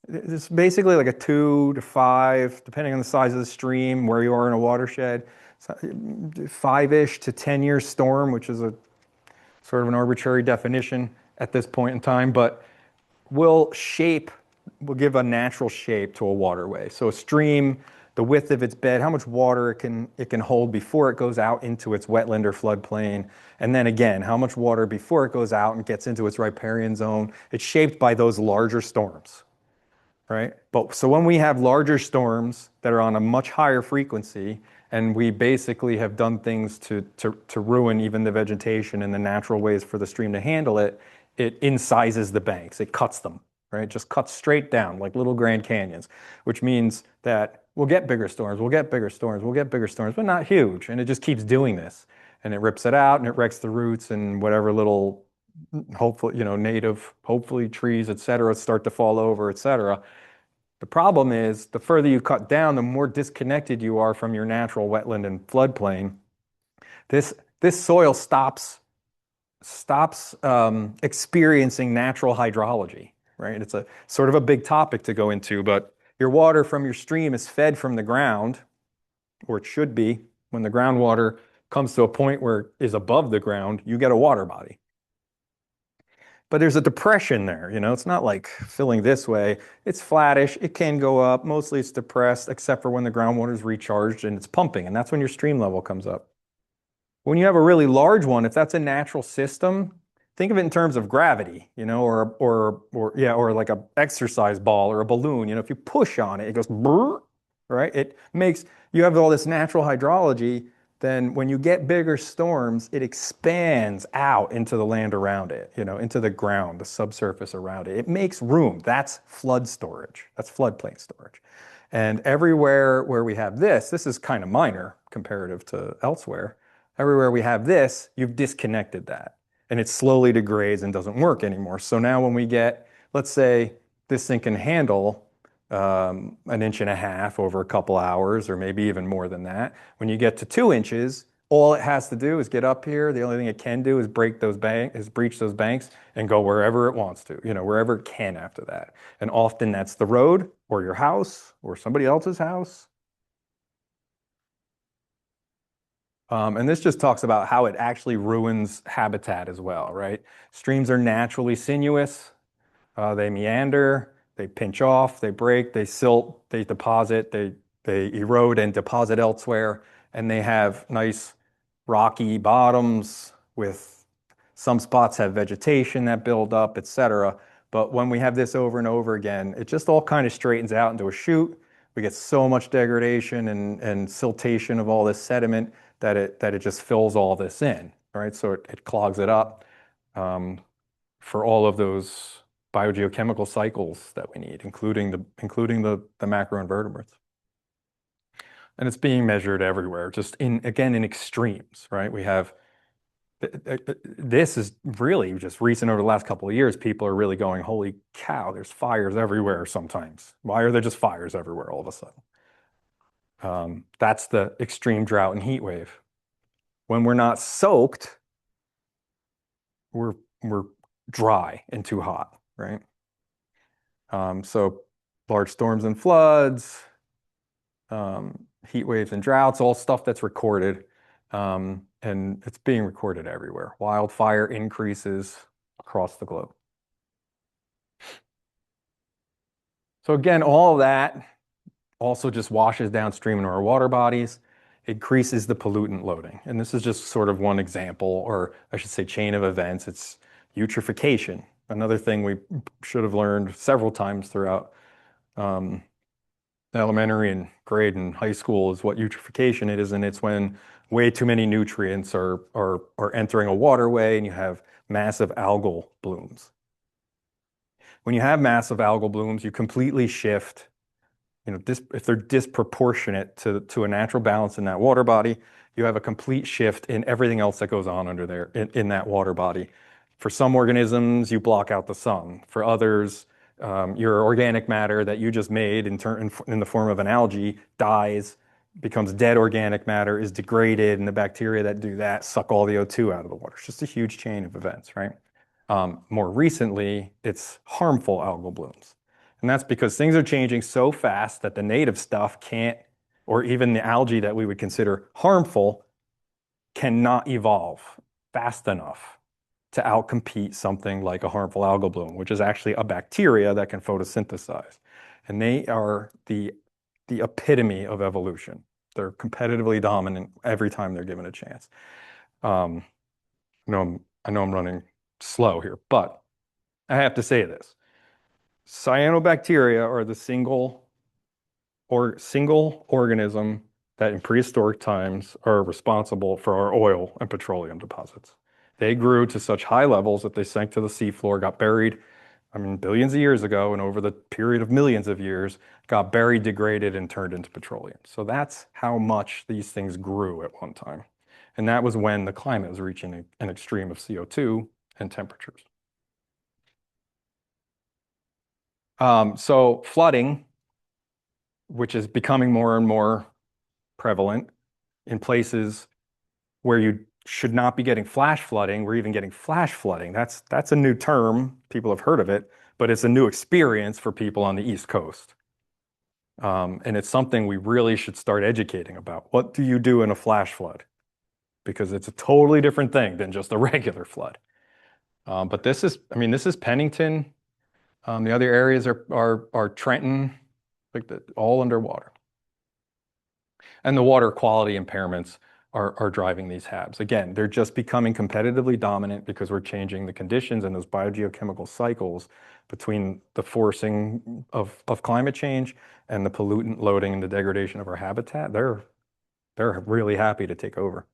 it's basically like a 2 to 5, depending on the size of the stream, where you are in a watershed, 5-ish to 10-year storm, which is a sort of an arbitrary definition at this point in time, but will give a natural shape to a waterway. So a stream, the width of its bed, how much water it can hold before it goes out into its wetland or floodplain, and then again, how much water before it goes out and gets into its riparian zone. It's shaped by those larger storms, right? But so when we have larger storms that are on a much higher frequency, and we basically have done things to ruin even the vegetation and the natural ways for the stream to handle it, it incisors the banks, it cuts them, right? It just cuts straight down like little Grand Canyons, which means that we'll get bigger storms, we'll get bigger storms, we'll get bigger storms, but not huge. And it just keeps doing this. And it rips it out and it wrecks the roots and whatever little, hopefully, native, hopefully trees, et cetera, start to fall over, et cetera. The problem is the further you cut down, the more disconnected you are from your natural wetland and floodplain. This soil stops experiencing natural hydrology, right? It's a sort of a big topic to go into, but your water from your stream is fed from the ground, or it should be. When the groundwater comes to a point where it is above the ground, you get a water body. But there's a depression there, it's not like filling this way. It's flattish, it can go up, mostly it's depressed, except for when the groundwater is recharged and it's pumping, and that's when your stream level comes up. When you have a really large one, if that's a natural system, think of it in terms of gravity, or like a exercise ball or a balloon. If you push on it, it goes brrr, right? You have all this natural hydrology. Then when you get bigger storms, it expands out into the land around it, into the ground, the subsurface around it. It makes room. That's flood storage. That's floodplain storage. And everywhere where we have this is kind of minor comparative to elsewhere. Everywhere we have this, you've disconnected that. And it slowly degrades and doesn't work anymore. So now when we get, let's say this thing can handle 1.5 inches over a couple hours, or maybe even more than that. When you get to 2 inches, all it has to do is get up here. The only thing it can do is breach those banks and go wherever it wants to, wherever it can after that. And often that's the road or your house or somebody else's house. And this just talks about how it actually ruins habitat as well, right? Streams are naturally sinuous. They meander. They pinch off, they break, they silt, they deposit, they erode and deposit elsewhere, and they have nice rocky bottoms with some spots have vegetation that build up, etc. But when we have this over and over again, it just all kind of straightens out into a chute. We get so much degradation and siltation of all this sediment that it just fills all this in, right? So it clogs it up for all of those biogeochemical cycles that we need, including the macroinvertebrates. And it's being measured everywhere, just in extremes, right? We have, this is really just recent over the last couple of years, people are really going, holy cow, there's fires everywhere sometimes. Why are there just fires everywhere all of a sudden? That's the extreme drought and heat wave. When we're not soaked, we're dry and too hot, right? So large storms and floods, heat waves and droughts, all stuff that's recorded, and it's being recorded everywhere. Wildfire increases across the globe. So again, all of that also just washes downstream into our water bodies. increases the pollutant loading. And this is just sort of one example, or I should say chain of events. It's eutrophication. Another thing we should have learned several times throughout elementary and grade and high school is what eutrophication it is, and it's when way too many nutrients are entering a waterway and you have massive algal blooms. When you have massive algal blooms, you completely shift, if they're disproportionate to a natural balance in that water body, you have a complete shift in everything else that goes on under there in that water body. For some organisms, you block out the sun. For others, your organic matter that you just made in the form of an algae dies, becomes dead organic matter, is degraded, and the bacteria that do that suck all the O2 out of the water. It's just a huge chain of events, right? More recently, it's harmful algal blooms. And that's because things are changing so fast that the native stuff can't, or even the algae that we would consider harmful, cannot evolve fast enough to outcompete something like a harmful algal bloom, which is actually a bacteria that can photosynthesize. And they are the epitome of evolution. They're competitively dominant every time they're given a chance. I know I'm running slow here, but I have to say this. Cyanobacteria are the single organism that in prehistoric times are responsible for our oil and petroleum deposits. They grew to such high levels that they sank to the seafloor, got buried, billions of years ago, and over the period of millions of years, got buried, degraded, and turned into petroleum. So that's how much these things grew at one time. And that was when the climate was reaching an extreme of CO2 and temperatures. So flooding, which is becoming more and more prevalent in places where you should not be getting flash flooding, we're even getting flash flooding. That's a new term. People have heard of it, but it's a new experience for people on the East Coast. And it's something we really should start educating about. What do you do in a flash flood? Because it's a totally different thing than just a regular flood. But this is Pennington. The other areas are Trenton, all underwater. And the water quality impairments are driving these HABs. Again, they're just becoming competitively dominant because we're changing the conditions and those biogeochemical cycles between the forcing of climate change and the pollutant loading and the degradation of our habitat. They're really happy to take over.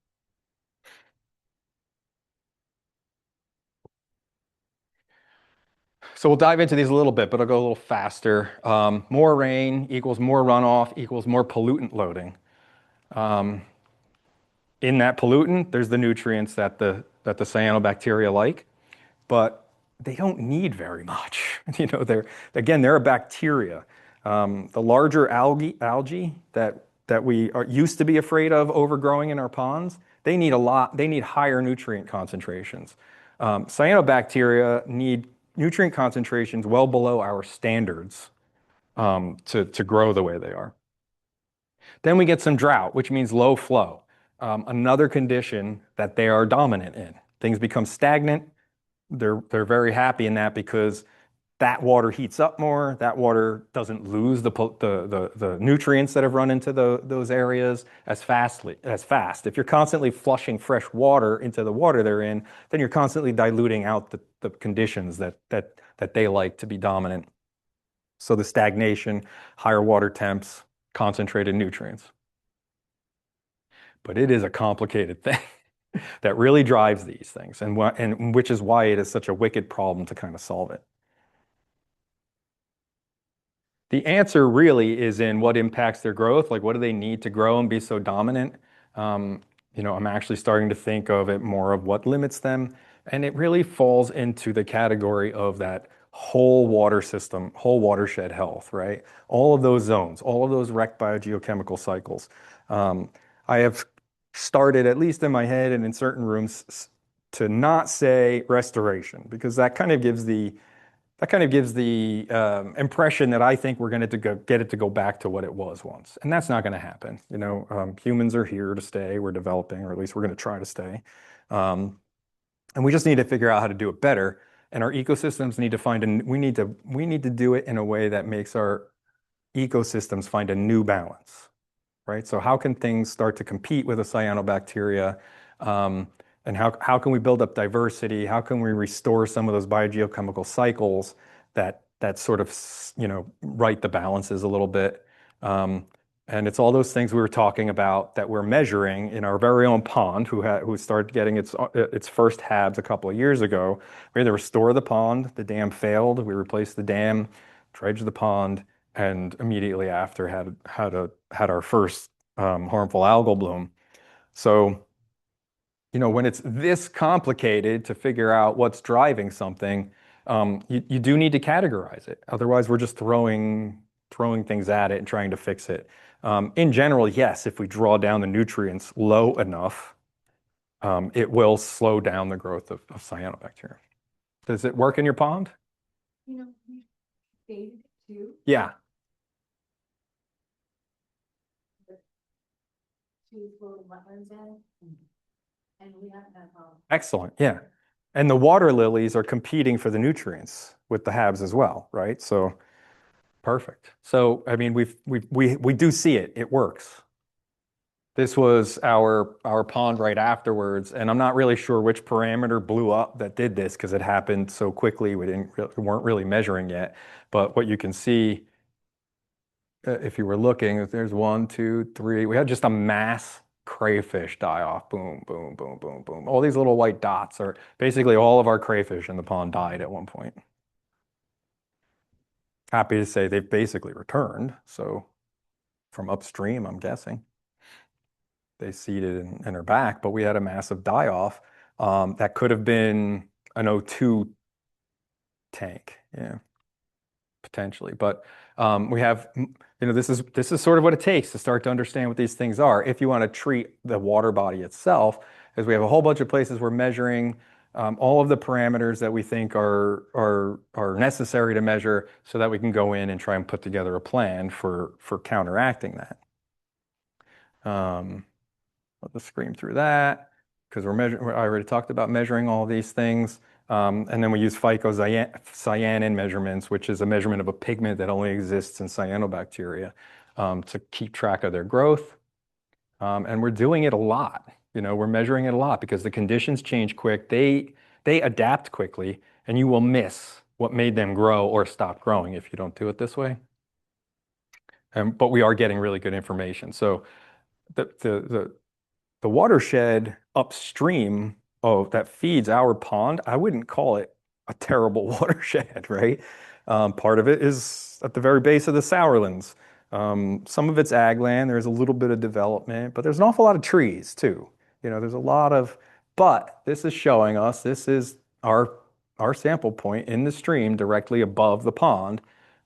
So we'll dive into these a little bit, but I'll go a little faster. More rain equals more runoff equals more pollutant loading. In that pollutant, there's the nutrients that the cyanobacteria like, but they don't need very much. They're a bacteria. The larger algae that we used to be afraid of overgrowing in our ponds, they need a lot. They need higher nutrient concentrations. Cyanobacteria need nutrient concentrations well below our standards to grow the way they are. Then we get some drought, which means low flow. Another condition that they are dominant in. Things become stagnant. They're very happy in that because that water heats up more. That water doesn't lose the nutrients that have run into those areas as fast. If you're constantly flushing fresh water into the water they're in, then you're constantly diluting out the conditions that they like to be dominant. So the stagnation, higher water temps, concentrated nutrients. But it is a complicated thing that really drives these things, and which is why it is such a wicked problem to kind of solve it. The answer really is in what impacts their growth, like what do they need to grow and be so dominant? I'm actually starting to think of it more of what limits them, and it really falls into the category of that whole water system, whole watershed health, right? All of those zones, all of those wrecked biogeochemical cycles. I have started, at least in my head and in certain rooms, to not say restoration, because that kind of gives the impression that I think we're going to get it to go back to what it was once, and that's not going to happen. Humans are here to stay. We're developing, or at least we're going to try to stay, and we just need to figure out how to do it better. And our ecosystems need to we need to do it in a way that makes our ecosystems find a new balance. right? So how can things start to compete with the cyanobacteria? And how can we build up diversity? How can we restore some of those biogeochemical cycles that sort of, right the balances a little bit? And it's all those things we were talking about that we're measuring in our very own pond, who started getting its first HABs a couple of years ago. We had to restore the pond. The dam failed. We replaced the dam, dredged the pond, and immediately after had our first harmful algal bloom. So, when it's this complicated to figure out what's driving something, you do need to categorize it. Otherwise, we're just throwing things at it and trying to fix it. In general, yes, if we draw down the nutrients low enough, it will slow down the growth of cyanobacteria. Does it work in your pond? We faded it too. Yeah. Two floating wetlands in, and we haven't had a problem. Excellent. Yeah. And the water lilies are competing for the nutrients with the HABs as well, right? So perfect. So, I mean, we do see it. It works. This was our pond right afterwards, and I'm not really sure which parameter blew up that did this because it happened so quickly. We weren't really measuring yet. But what you can see, if you were looking, there's 1, 2, 3. We had just a mass crayfish die off. Boom, boom, boom, boom, boom. All these little white dots are basically all of our crayfish in the pond died at one point. Happy to say they've basically returned. So from upstream, I'm guessing. They seeded and are back, but we had a massive die off. That could have been an O2 tank. Yeah, potentially. But we have, this is sort of what it takes to start to understand what these things are. If you want to treat the water body itself, is we have a whole bunch of places we're measuring all of the parameters that we think are necessary to measure so that we can go in and try and put together a plan for counteracting that. Let us scream through that because we're measuring. I already talked about measuring all these things. And then we use phycocyanin measurements, which is a measurement of a pigment that only exists in cyanobacteria to keep track of their growth. And we're doing it a lot. We're measuring it a lot because the conditions change quick. They adapt quickly, and you will miss what made them grow or stop growing if you don't do it this way. But we are getting really good information. So the watershed upstream that feeds our pond, I wouldn't call it a terrible watershed, right? Part of it is at the very base of the Sourlands. Some of it's ag land. There's a little bit of development, but there's an awful lot of trees too. There's a lot of, but this is showing us, this is our sample point in the stream directly above the pond.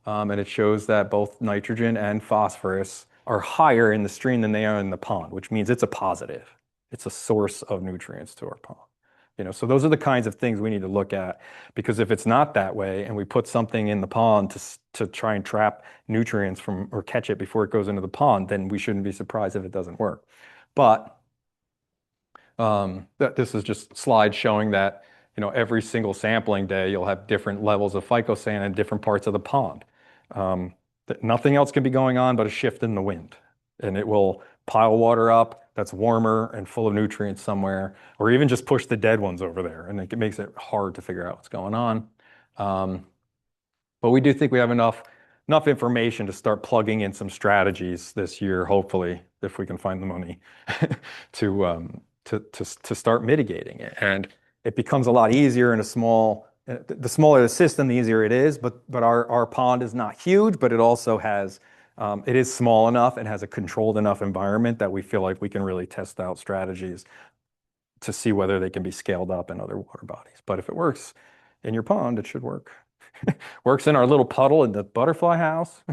And it shows that both nitrogen and phosphorus are higher in the stream than they are in the pond, which means it's a positive. It's a source of nutrients to our pond. So those are the kinds of things we need to look at, because if it's not that way and we put something in the pond to try and trap nutrients or catch it before it goes into the pond, then we shouldn't be surprised if it doesn't work. But this is just slides showing that every single sampling day you'll have different levels of phycocyanin in different parts of the pond. That nothing else can be going on but a shift in the wind, and it will pile water up that's warmer and full of nutrients somewhere, or even just push the dead ones over there, and it makes it hard to figure out what's going on. But we do think we have enough information to start plugging in some strategies this year, hopefully, if we can find the money to start mitigating it. And it becomes a lot easier in the smaller the system, the easier it is. But our pond is not huge, but it also has, it is small enough and has a controlled enough environment that we feel like we can really test out strategies to see whether they can be scaled up in other water bodies. But if it works in your pond, it should work. Works in our little puddle in the butterfly house.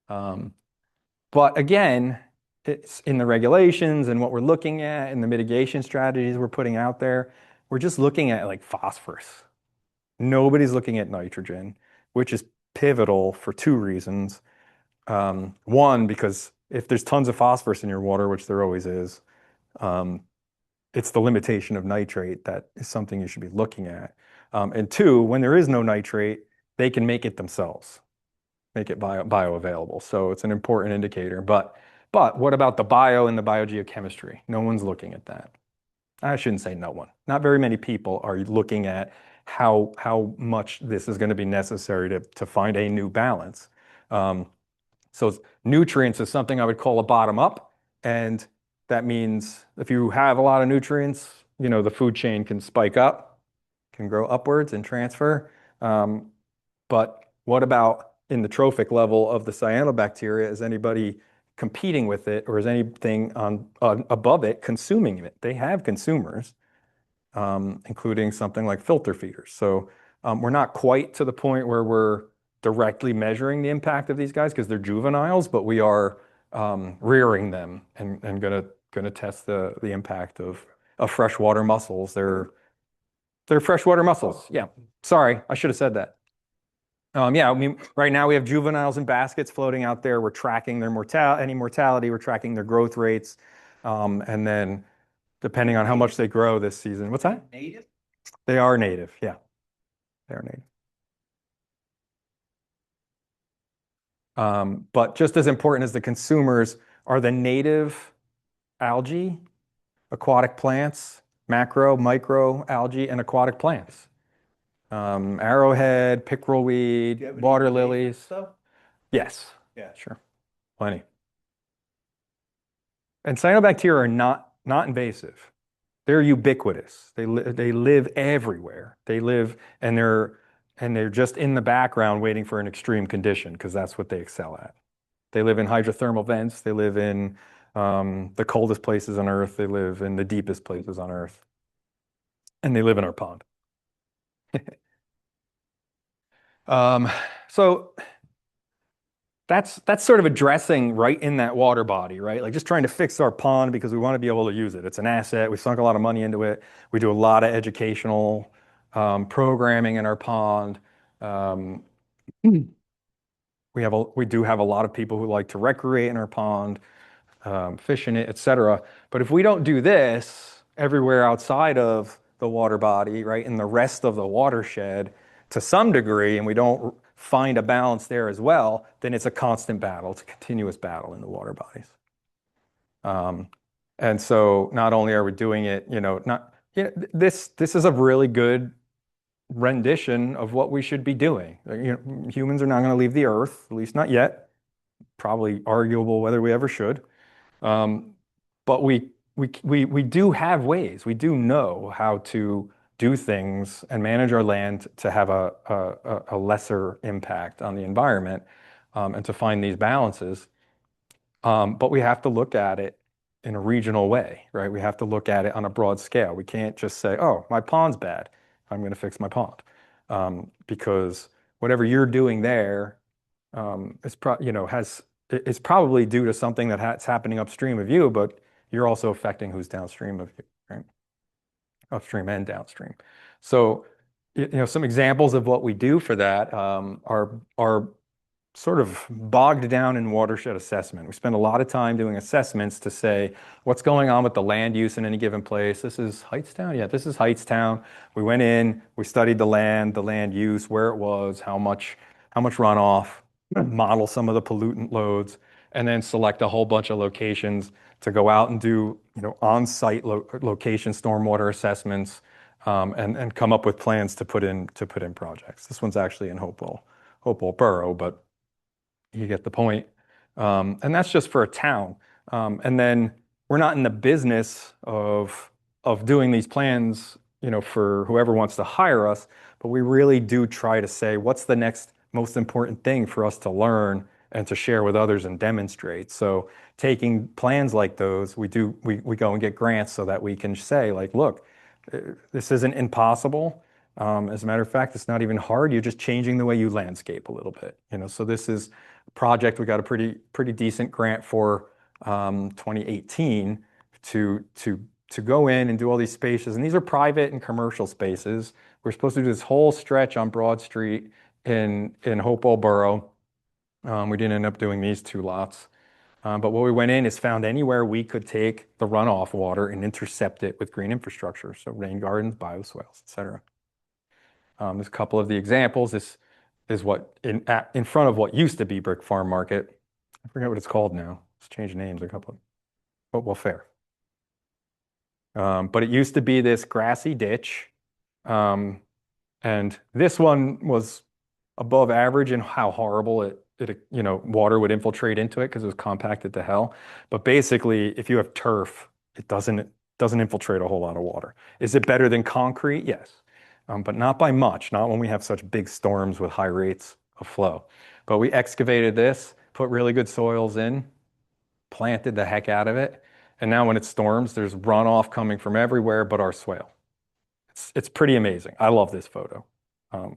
But again, it's in the regulations and what we're looking at and the mitigation strategies we're putting out there. We're just looking at like phosphorus. Nobody's looking at nitrogen, which is pivotal for two reasons. One, because if there's tons of phosphorus in your water, which there always is, it's the limitation of nitrate that is something you should be looking at. And two, when there is no nitrate, they can make it themselves. make it bioavailable. So it's an important indicator. But what about the bio and the biogeochemistry? No one's looking at that. I shouldn't say no one. Not very many people are looking at how much this is going to be necessary to find a new balance. So nutrients is something I would call a bottom up, and that means if you have a lot of nutrients, the food chain can spike up, can grow upwards and transfer. But what about in the trophic level of the cyanobacteria? Is anybody competing with it, or is anything above it consuming it? They have consumers, including something like filter feeders. So we're not quite to the point where we're directly measuring the impact of these guys because they're juveniles, but we are rearing them and gonna test the impact of freshwater mussels. They're freshwater mussels. Yeah. Sorry, I should have said that. Yeah, I mean, right now we have juveniles in baskets floating out there. We're tracking their mortality. We're tracking their growth rates, and then depending on how much they grow this season. What's that? Native? They are native. Yeah, they are native. But just as important as the consumers are the native algae, aquatic plants, macro, micro algae, and aquatic plants. Arrowhead, pickerelweed, water lilies. Stuff? Yes, Yeah. sure, plenty. And cyanobacteria are not invasive. They're ubiquitous. They live everywhere. They live and they're just in the background waiting for an extreme condition because that's what they excel at. They live in hydrothermal vents. They live in the coldest places on Earth. They live in the deepest places on Earth. And they live in our pond. So that's sort of addressing right in that water body, right? Like just trying to fix our pond because we want to be able to use it. It's an asset. We sunk a lot of money into it. We do a lot of educational programming in our pond. We do have a lot of people who like to recreate in our pond, fish in it, etc. But if we don't do this everywhere outside of the water body, right, in the rest of the watershed to some degree, and we don't find a balance there as well, then it's a constant battle. It's a continuous battle in the water bodies. And so not only are we doing it, this is a really good rendition of what we should be doing. Humans are not going to leave the earth, at least not yet. Probably arguable whether we ever should. But we do have ways. We do know how to do things and manage our land to have a lesser impact on the environment, and to find these balances. But we have to look at it in a regional way, right? We have to look at it on a broad scale. We can't just say, "Oh, my pond's bad. I'm going to fix my pond," because whatever you're doing there is probably due to something that's happening upstream of you, but you're also affecting who's downstream of you, right? Upstream and downstream. So, some examples of what we do for that are sort of bogged down in watershed assessment. We spend a lot of time doing assessments to say what's going on with the land use in any given place. This is Heightstown? Yeah, this is Heightstown. We went in, we studied the land use, where it was, how much runoff, model some of the pollutant loads, and then select a whole bunch of locations to go out and do, on-site location stormwater assessments, and come up with plans to put in projects. This one's actually in Hopewell Borough, but you get the point. And that's just for a town. And then we're not in the business of doing these plans, for whoever wants to hire us, but we really do try to say, what's the next most important thing for us to learn and to share with others and demonstrate. So taking plans like those, we go and get grants so that we can say, like, look, this isn't impossible. As a matter of fact, it's not even hard. You're just changing the way you landscape a little bit. So this is a project we got a pretty decent grant for 2018 to go in and do all these spaces. And these are private and commercial spaces. We're supposed to do this whole stretch on Broad Street in Hopewell Borough. We didn't end up doing these two lots. But what we went in is found anywhere we could take the runoff water and intercept it with green infrastructure. So rain gardens, bioswales, et cetera. There's a couple of the examples. is what in front of what used to be Brick Farm Market. I forget what it's called now. It's changed names a couple. Football Fair. But it used to be this grassy ditch. Um, and this one was above average in how horrible water would infiltrate into it because it was compacted to hell. But basically, if you have turf, it doesn't infiltrate a whole lot of water. Is it better than concrete? Yes. But not by much, not when we have such big storms with high rates of flow. But we excavated this, put really good soils in, planted the heck out of it. And now when it storms, there's runoff coming from everywhere but our swale. It's pretty amazing. I love this photo. Um,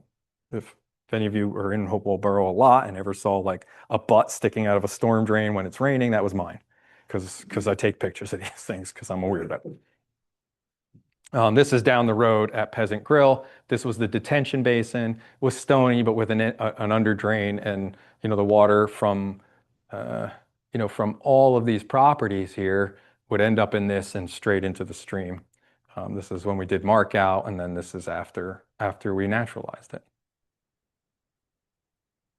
if any of you are in Hopewell Borough a lot and ever saw like a butt sticking out of a storm drain when it's raining, that was mine. Because I take pictures of these things because I'm a weirdo. This is down the road at Peasant Grill. This was the detention basin. It was stony, but with an under drain, and the water from all of these properties here would end up in this and straight into the stream. This is when we did mark out, and then this is after we naturalized it.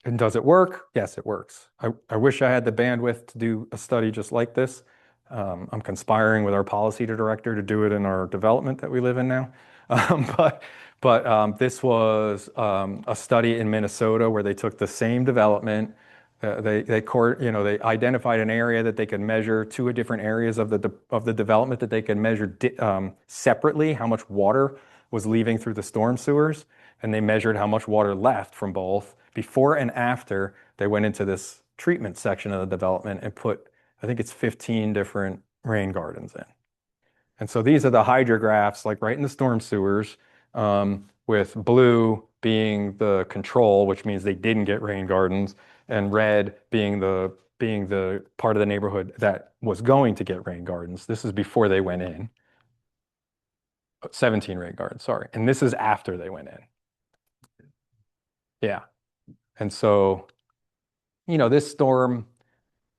And does it work? Yes, it works. I wish I had the bandwidth to do a study just like this. I'm conspiring with our policy director to do it in our development that we live in now. But this was a study in Minnesota where they took the same development. They identified an area that they could measure two different areas of the development that they could measure separately how much water was leaving through the storm sewers, and they measured how much water left from both. Before and after they went into this treatment section of the development and put, I think it's 15 different rain gardens in. And so these are the hydrographs, like right in the storm sewers, with blue being the control, which means they didn't get rain gardens, and red being the part of the neighborhood that was going to get rain gardens. This is before they went in. 17 rain gardens, sorry. And this is after they went in. Yeah. And so, this storm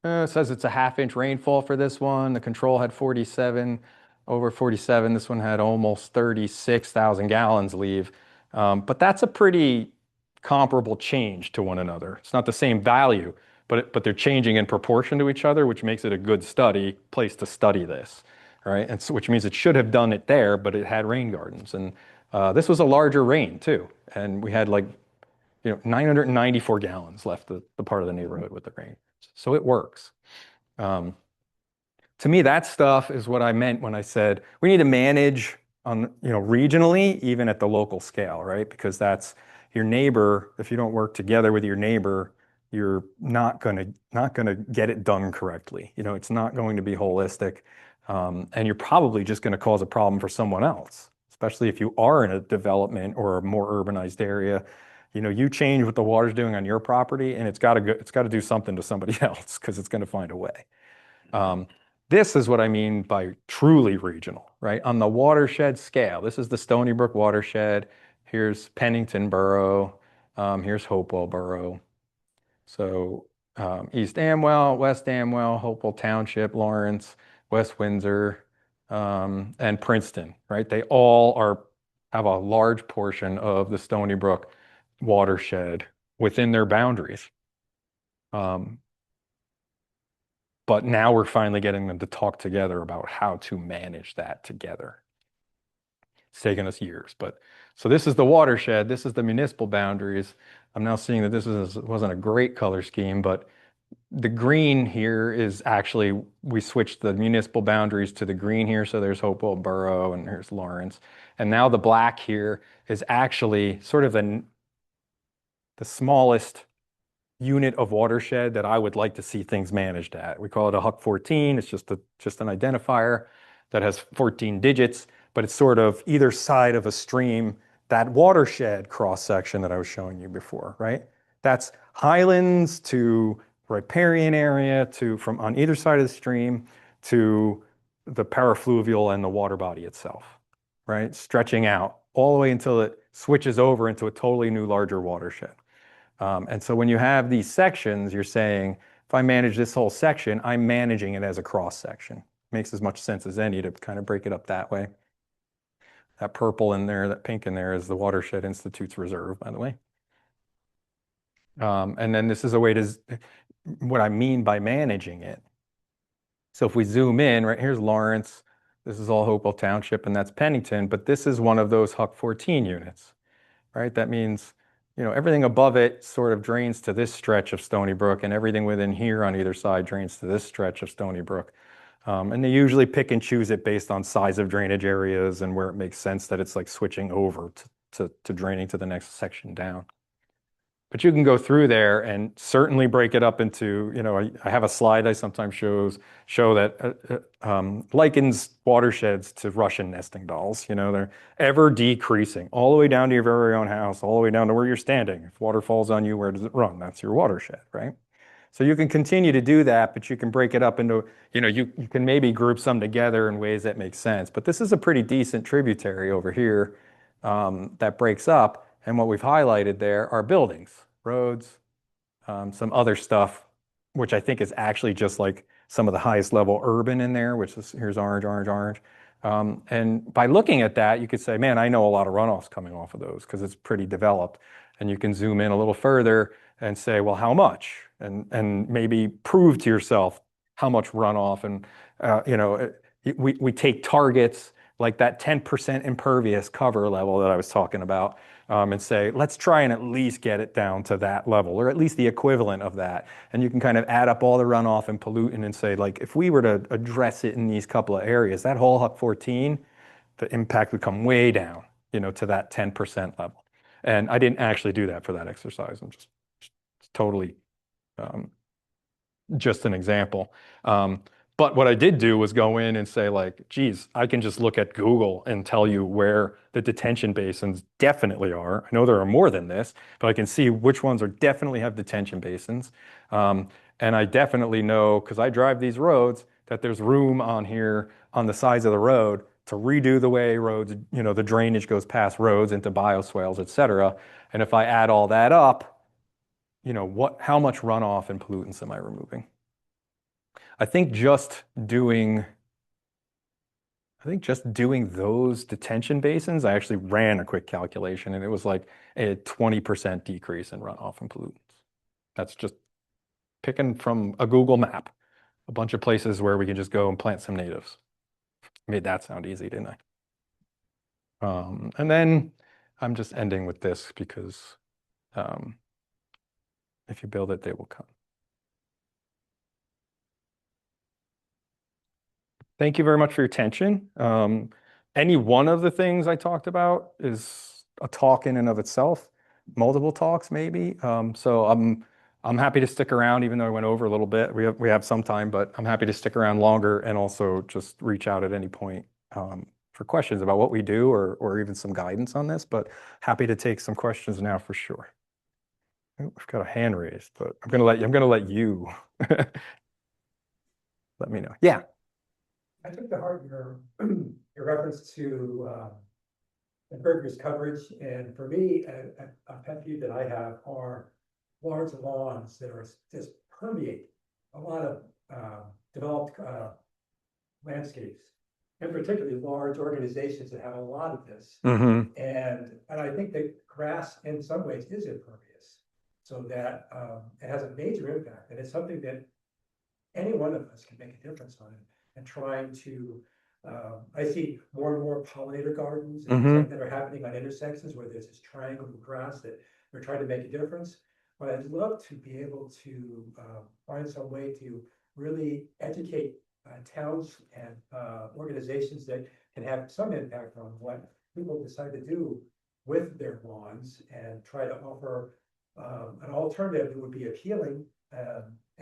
says it's a half-inch rainfall for this one. The control had 47, over 47. This one had almost 36,000 gallons leave. But that's a pretty comparable change to one another. It's not the same value, but they're changing in proportion to each other, which makes it a good place to study this, right? And so, which means it should have done it there, but it had rain gardens. And this was a larger rain too. And we had 994 gallons left the part of the neighborhood with the rain. So it works. To me, that stuff is what I meant when I said we need to manage regionally, even at the local scale, right? Because that's your neighbor. If you don't work together with your neighbor, you're not gonna get it done correctly. It's not going to be holistic, and you're probably just going to cause a problem for someone else, especially if you are in a development or a more urbanized area. You change what the water's doing on your property, and it's got to do something to somebody else because it's going to find a way. This is what I mean by truly regional, right? On the watershed scale, this is the Stony Brook watershed. Here's Pennington Borough. Here's Hopewell Borough. So East Amwell, West Amwell, Hopewell Township, Lawrence, West Windsor, and Princeton, right? They all have a large portion of the Stony Brook watershed within their boundaries. But now we're finally getting them to talk together about how to manage that together. It's taken us years, so this is the watershed. This is the municipal boundaries. I'm now seeing that this wasn't a great color scheme, but the green here is actually, we switched the municipal boundaries to the green here. So there's Hopewell Borough and here's Lawrence. And now the black here is actually sort of the smallest unit of watershed that I would like to see things managed at. We call it a Huck 14. It's just an identifier that has 14 digits, but it's sort of either side of a stream, that watershed cross section that I was showing you before, right? That's Highlands to riparian area from on either side of the stream to the parafluvial and the water body itself, right? Stretching out all the way until it switches over into a totally new, larger watershed. And so when you have these sections, you're saying, if I manage this whole section, I'm managing it as a cross section. Makes as much sense as any to kind of break it up that way. That purple in there, that pink in there is the Watershed Institute's reserve, by the way. And then this is a way to, what I mean by managing it. So if we zoom in, right, here's Lawrence, this is all Hopewell Township, and that's Pennington, but this is one of those Huck 14 units, right? That means, everything above it sort of drains to this stretch of Stony Brook, and everything within here on either side drains to this stretch of Stony Brook. And they usually pick and choose it based on size of drainage areas and where it makes sense that it's like switching over to draining to the next section down. But you can go through there and certainly break it up into, I have a slide I sometimes show that likens watersheds to Russian nesting dolls. They're ever decreasing all the way down to your very own house, all the way down to where you're standing. If water falls on you, where does it run? That's your watershed, right? So you can continue to do that, but you can break it up into, you can maybe group some together in ways that make sense. But this is a pretty decent tributary over here that breaks up. And what we've highlighted there are buildings, roads, some other stuff, which I think is actually just like some of the highest level urban in there, which is here's orange, orange, orange. And by looking at that, you could say, man, I know a lot of runoffs coming off of those because it's pretty developed. And you can zoom in a little further and say, well, how much? And maybe prove to yourself how much runoff. And we take targets like that 10% impervious cover level that I was talking about, and say, let's try and at least get it down to that level, or at least the equivalent of that. And you can kind of add up all the runoff and pollutant and say, like, if we were to address it in these couple of areas, that whole Huck 14, the impact would come way down, to that 10% level. And I didn't actually do that for that exercise. I'm just totally just an example. But what I did do was go in and say, like, geez, I can just look at Google and tell you where the detention basins definitely are. I know there are more than this, but I can see which ones are definitely have detention basins. And I definitely know, because I drive these roads, that there's room on here on the sides of the road to redo the way roads, the drainage goes past roads into bioswales, et cetera. And if I add all that up, how much runoff and pollutants am I removing? I think just doing those detention basins, I actually ran a quick calculation and it was like a 20% decrease in runoff and pollutants. That's just picking from a Google map, a bunch of places where we can just go and plant some natives. Made that sound easy, didn't I? And then I'm just ending with this because if you build it, they will come. Thank you very much for your attention. Any one of the things I talked about is a talk in and of itself, multiple talks maybe. So I'm happy to stick around, even though I went over a little bit. We have some time, but I'm happy to stick around longer and also just reach out at any point for questions about what we do or even some guidance on this. But happy to take some questions now for sure. Oh, I've got a hand raised, but I'm gonna let you let me know. Yeah. I took to heart your reference to impervious coverage, and for me, a pet peeve that I have are large lawns that are just permeate a lot of developed landscapes, and particularly large organizations that have a lot of this. Mm-hmm. And I think that grass in some ways is impervious, so that it has a major impact, and it's something that any one of us can make a difference on it. And trying to, I see more and more pollinator gardens and things like that are happening on intersections where there's this triangle of grass that they're trying to make a difference. But I'd love to be able to find some way to really educate towns and organizations that can have some impact on what people decide to do with their lawns, and try to offer an alternative that would be appealing.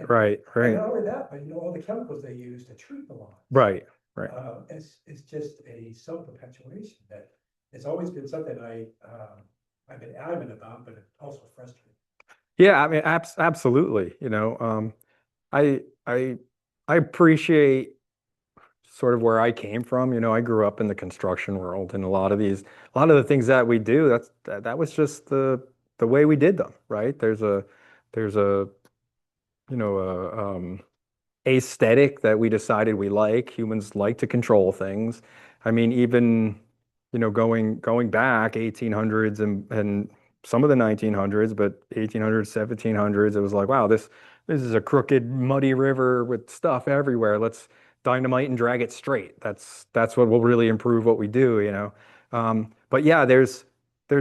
Right. And not only that, but all the chemicals they use to treat the lawns. Right. It's just a self-perpetuation that it's always been something I've been adamant about, but it's also frustrating. Yeah, I mean, absolutely. I appreciate sort of where I came from. I grew up in the construction world, and a lot of the things that we do, that was just the way we did them, right? There's a aesthetic that we decided we like. Humans like to control things. I mean, even going back 1800s and some of the 1900s, but 1800s, 1700s, it was like, wow, this is a crooked, muddy river with stuff everywhere. Let's dynamite and drag it straight. That's what will really improve what we do, you know. But yeah, there's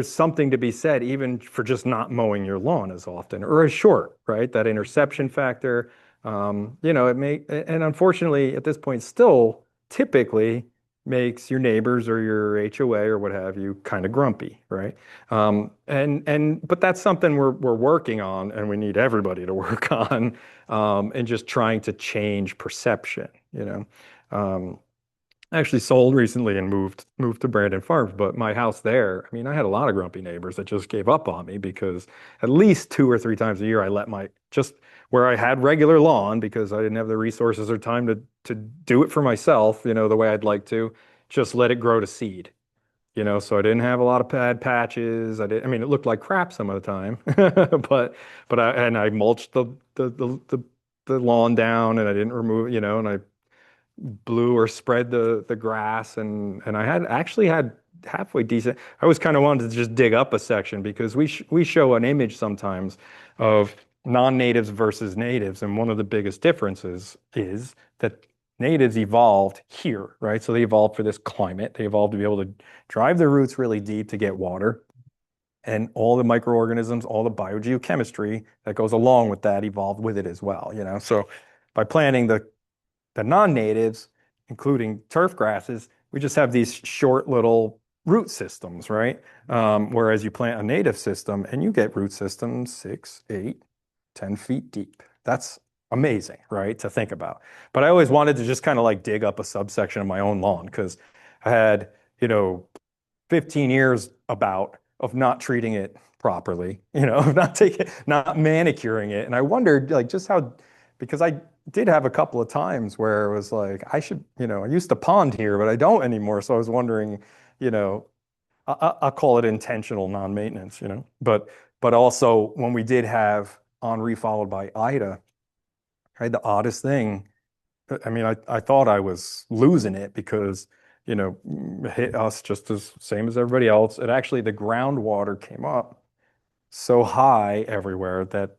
something to be said even for just not mowing your lawn as often or as short, right? That interception factor, you know, and unfortunately at this point still typically makes your neighbors or your HOA or what have you kind of grumpy, right? But that's something we're working on, and we need everybody to work on, and just trying to change perception, you know. I actually sold recently and moved to Brandon Farms, but my house there, I mean, I had a lot of grumpy neighbors that just gave up on me because at least 2 or 3 times a year I let my just where I had regular lawn because I didn't have the resources or time to do it for myself, you know, the way I'd like to, just let it grow to seed. You know, so I didn't have a lot of bad patches. I mean, it looked like crap some of the time, I mulched the lawn down and I didn't remove, you know, and I blew or spread the grass and I had actually had halfway decent. I always kind of wanted to just dig up a section because we show an image sometimes of non-natives versus natives, and one of the biggest differences is that natives evolved here, right? So they evolved for this climate. They evolved to be able to drive their roots really deep to get water. And all the microorganisms, all the biogeochemistry that goes along with that evolved with it as well, you know. So by planting the non-natives, including turf grasses, we just have these short little root systems, right? Whereas you plant a native system and you get root systems 6, 8, 10 feet deep. That's amazing, right? To think about. But I always wanted to just kind of like dig up a subsection of my own lawn because I had, you know, 15 years about of not treating it properly, you know, not manicuring it. And I wondered like just how, because I did have a couple of times where it was like, I should, you know, I used to pond here, but I don't anymore. So I was wondering, you know, I'll call it intentional non-maintenance, you know, but also when we did have Henri followed by Ida, I had the oddest thing. I mean, I thought I was losing it because, you know, it hit us just as same as everybody else. And actually the groundwater came up so high everywhere that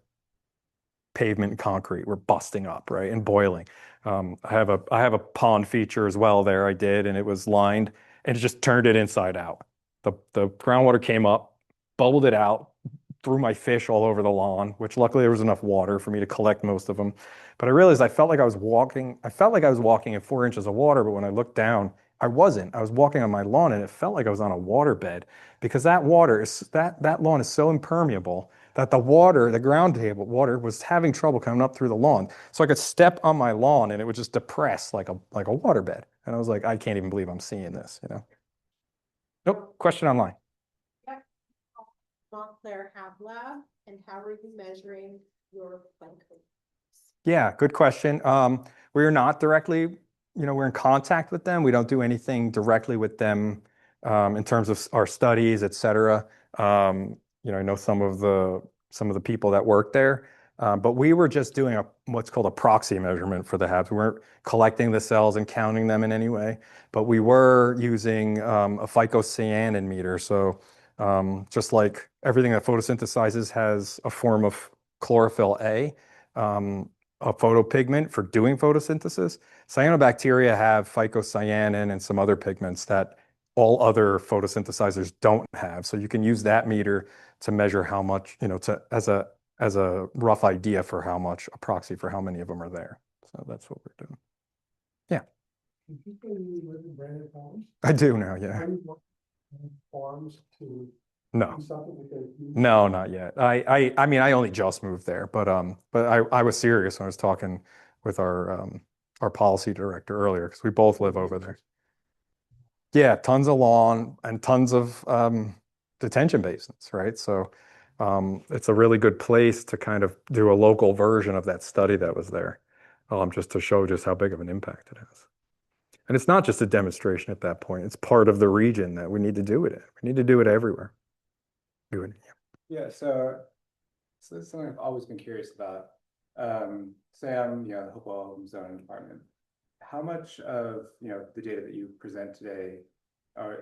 pavement and concrete were busting up, right, and boiling. I have a pond feature as well there. I did, and it was lined, and it just turned it inside out. The groundwater came up, bubbled it out, threw my fish all over the lawn, which luckily there was enough water for me to collect most of them. But I realized I felt like I was walking. I felt like I was walking in 4 inches of water, but when I looked down, I wasn't. I was walking on my lawn, and it felt like I was on a water bed because that lawn is so impermeable that the water, the ground table water, was having trouble coming up through the lawn. So I could step on my lawn and it would just depress like a water bed. And I was like, I can't even believe I'm seeing this, you know. Nope, question online. Montclair have lab, and how are you measuring your plant cover? Yeah, good question. We are not directly, you know, we're in contact with them. We don't do anything directly with them in terms of our studies, et cetera. You know, I know some of the people that work there, but we were just doing what's called a proxy measurement for the HABs. We weren't collecting the cells and counting them in any way, but we were using a phycocyanin meter. So just like everything that photosynthesizes has a form of chlorophyll A, a photopigment for doing photosynthesis. Cyanobacteria have phycocyanin and some other pigments that all other photosynthesizers don't have. So you can use that meter to measure how much, you know, as a rough idea for how much, a proxy for how many of them are there. So that's what we're doing. Yeah. Did you say you live in Brandon Farms? I do now, yeah. Are you working on farms to No. do something with their? No, not yet. I mean, I only just moved there, but I was serious when I was talking with our policy director earlier because we both live over there. Yeah, tons of lawn and tons of detention basins, right? So it's a really good place to kind of do a local version of that study that was there, just to show just how big of an impact it has. And it's not just a demonstration at that point; it's part of the region that we need to do it in. We need to do it everywhere. Do it. Yeah, so that's something I've always been curious about. Say I'm, you know, the Hopewell Zoning Department. How much of, you know, the data that you present today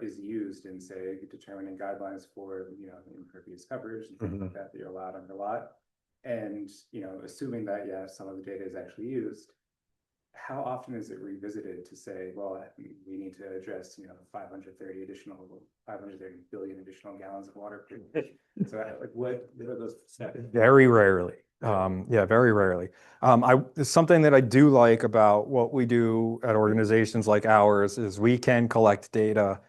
is used in, say, determining guidelines for, impervious coverage and things like that, that you're allowed under lot. And, assuming that, yeah, some of the data is actually used, how often is it revisited to say, well, we need to address, 530 billion additional gallons of water? So like what are those steps? Very rarely. Yeah, very rarely. Something that I do like about what we do at organizations like ours is we can collect data,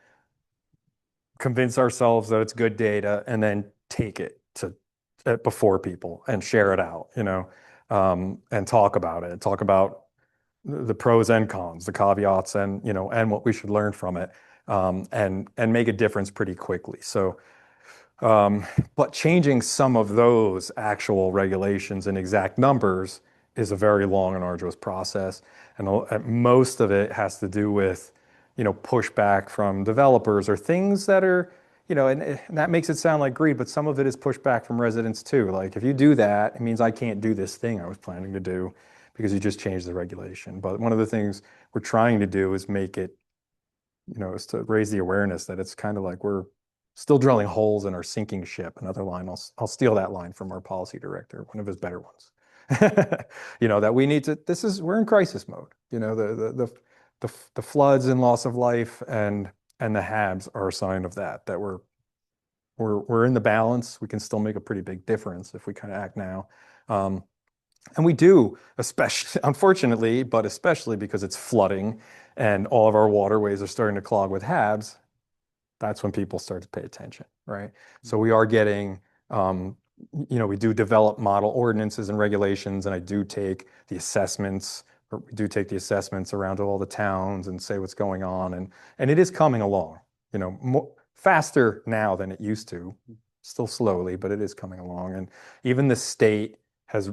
convince ourselves that it's good data, and then take it to before people and share it out, and talk about it, talk about the pros and cons, the caveats, and and what we should learn from it, and make a difference pretty quickly. So, but changing some of those actual regulations and exact numbers is a very long and arduous process, and most of it has to do with pushback from developers or things that are and that makes it sound like greed, but some of it is pushback from residents too. Like if you do that, it means I can't do this thing I was planning to do because you just changed the regulation. But one of the things we're trying to do is make it, is to raise the awareness that it's kind of like we're still drilling holes in our sinking ship. Another line, I'll steal that line from our policy director, one of his better ones. That we need to, we're in crisis mode. The floods and loss of life and the HABs are a sign of that we're in the balance. We can still make a pretty big difference if we kind of act now. And we do, especially, unfortunately, but especially because it's flooding and all of our waterways are starting to clog with HABs, that's when people start to pay attention, right? So we are getting, we do develop model ordinances and regulations, and I do take the assessments, or we do take the assessments around to all the towns and say what's going on, and it is coming along, faster now than it used to, still slowly, but it is coming along. And even the state has,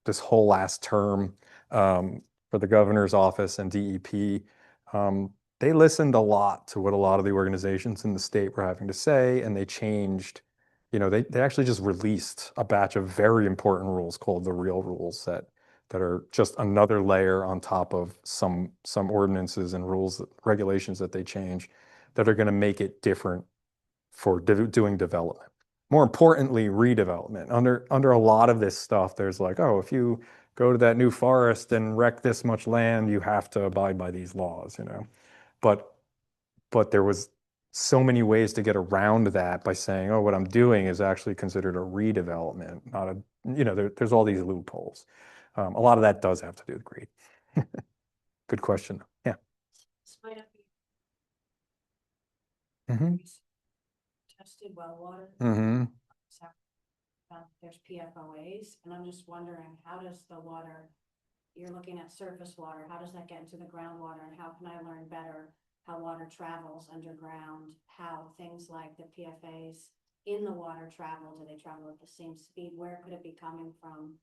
this whole last term, for the governor's office and DEP, they listened a lot to what a lot of the organizations in the state were having to say, and they changed, they actually just released a batch of very important rules called the real rules that are just another layer on top of some ordinances and rules, regulations that they change that are going to make it different for doing development. More importantly, redevelopment. Under a lot of this stuff, there's like, oh, if you go to that new forest and wreck this much land, you have to abide by these laws, But there was so many ways to get around that by saying, oh, what I'm doing is actually considered a redevelopment, not a, there's all these loopholes. A lot of that does have to do with greed. Good question. Yeah. This might not be Mm-hmm. tested well water. Mm-hmm. There's PFOAs, and I'm just wondering, how does the water, you're looking at surface water, how does that get into the groundwater, and how can I learn better how water travels underground, how things like the PFAs in the water travel? Do they travel at the same speed? Where could it be coming from?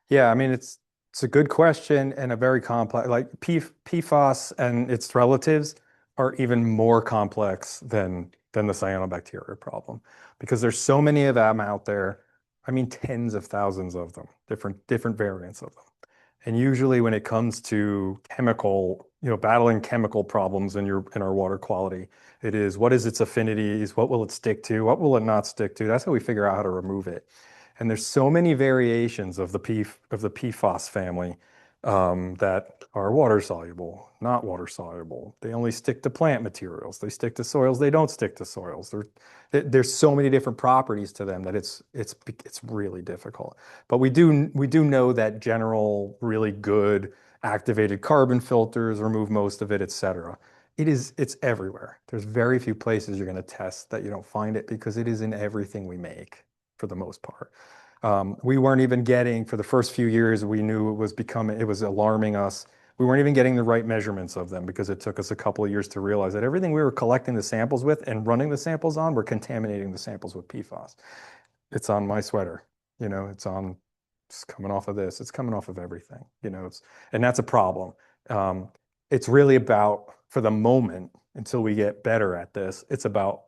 Yeah, I mean, it's a good question and a very complex, like PFAS and its relatives are even more complex than the cyanobacteria problem, because there's so many of them out there. I mean, tens of thousands of them, different variants of them. And usually when it comes to chemical, battling chemical problems in our water quality, it is, what is its affinities? What will it stick to? What will it not stick to? That's how we figure out how to remove it. And there's so many variations of the PFAS family that are water soluble, not water soluble. They only stick to plant materials. They stick to soils. They don't stick to soils. There's so many different properties to them that it's really difficult. But we do know that general, really good activated carbon filters remove most of it, et cetera. It's everywhere. There's very few places you're going to test that you don't find it, because it is in everything we make for the most part. We weren't even getting, for the first few years, we knew it was alarming us. We weren't even getting the right measurements of them, because it took us a couple of years to realize that everything we were collecting the samples with and running the samples on were contaminating the samples with PFAS. It's on my sweater, it's coming off of this, it's coming off of everything, and that's a problem. It's really about, for the moment, until we get better at this, it's about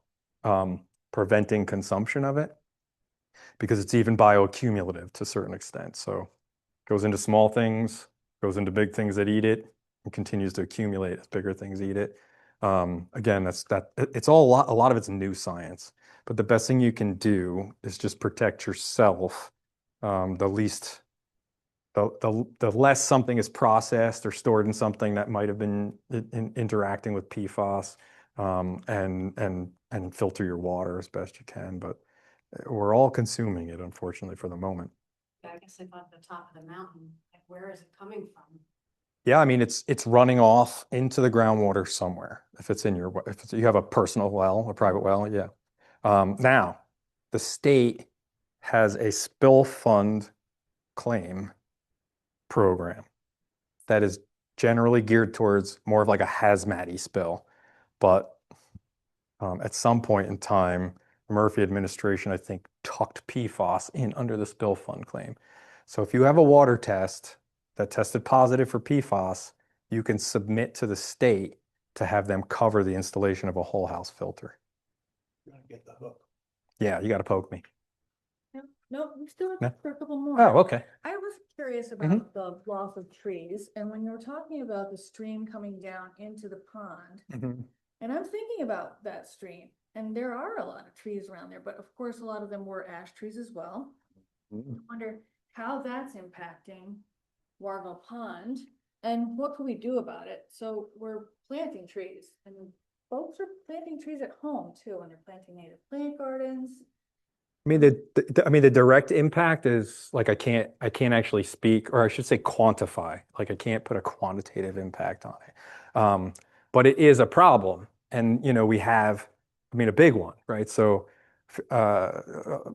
preventing consumption of it, because it's even bioaccumulative to a certain extent. So it goes into small things, goes into big things that eat it, and continues to accumulate as bigger things eat it. Again, it's all a lot of it's new science, but the best thing you can do is just protect yourself. The least, the less something is processed or stored in something that might have been interacting with PFAS, and filter your water as best you can. But we're all consuming it, unfortunately, for the moment. I guess if at the top of the mountain, like where is it coming from? Yeah, I mean, it's running off into the groundwater somewhere. If it's in your, if you have a personal well, a private well, yeah. Now, the state has a spill fund claim program that is generally geared towards more of like a hazmat-y spill. But at some point in time, the Murphy administration, I think, tucked PFAS in under the spill fund claim. So if you have a water test that tested positive for PFAS, you can submit to the state to have them cover the installation of a whole house filter. Gotta get the hook. Yeah, you got to poke me. No, we still have No? time for a couple more. Oh, okay. I was curious Mhm. about the loss of trees, and when you were talking about the stream coming down into the pond, Mhm. and I'm thinking about that stream, and there are a lot of trees around there, but of course, a lot of them were ash trees as well. I wonder how that's impacting Wargle Pond, and what can we do about it? So we're planting trees, and folks are planting trees at home too, and they're planting native plant gardens. I mean, the direct impact is like I can't actually speak, or I should say quantify. Like I can't put a quantitative impact on it. But it is a problem. And we have, I mean, a big one, right? So a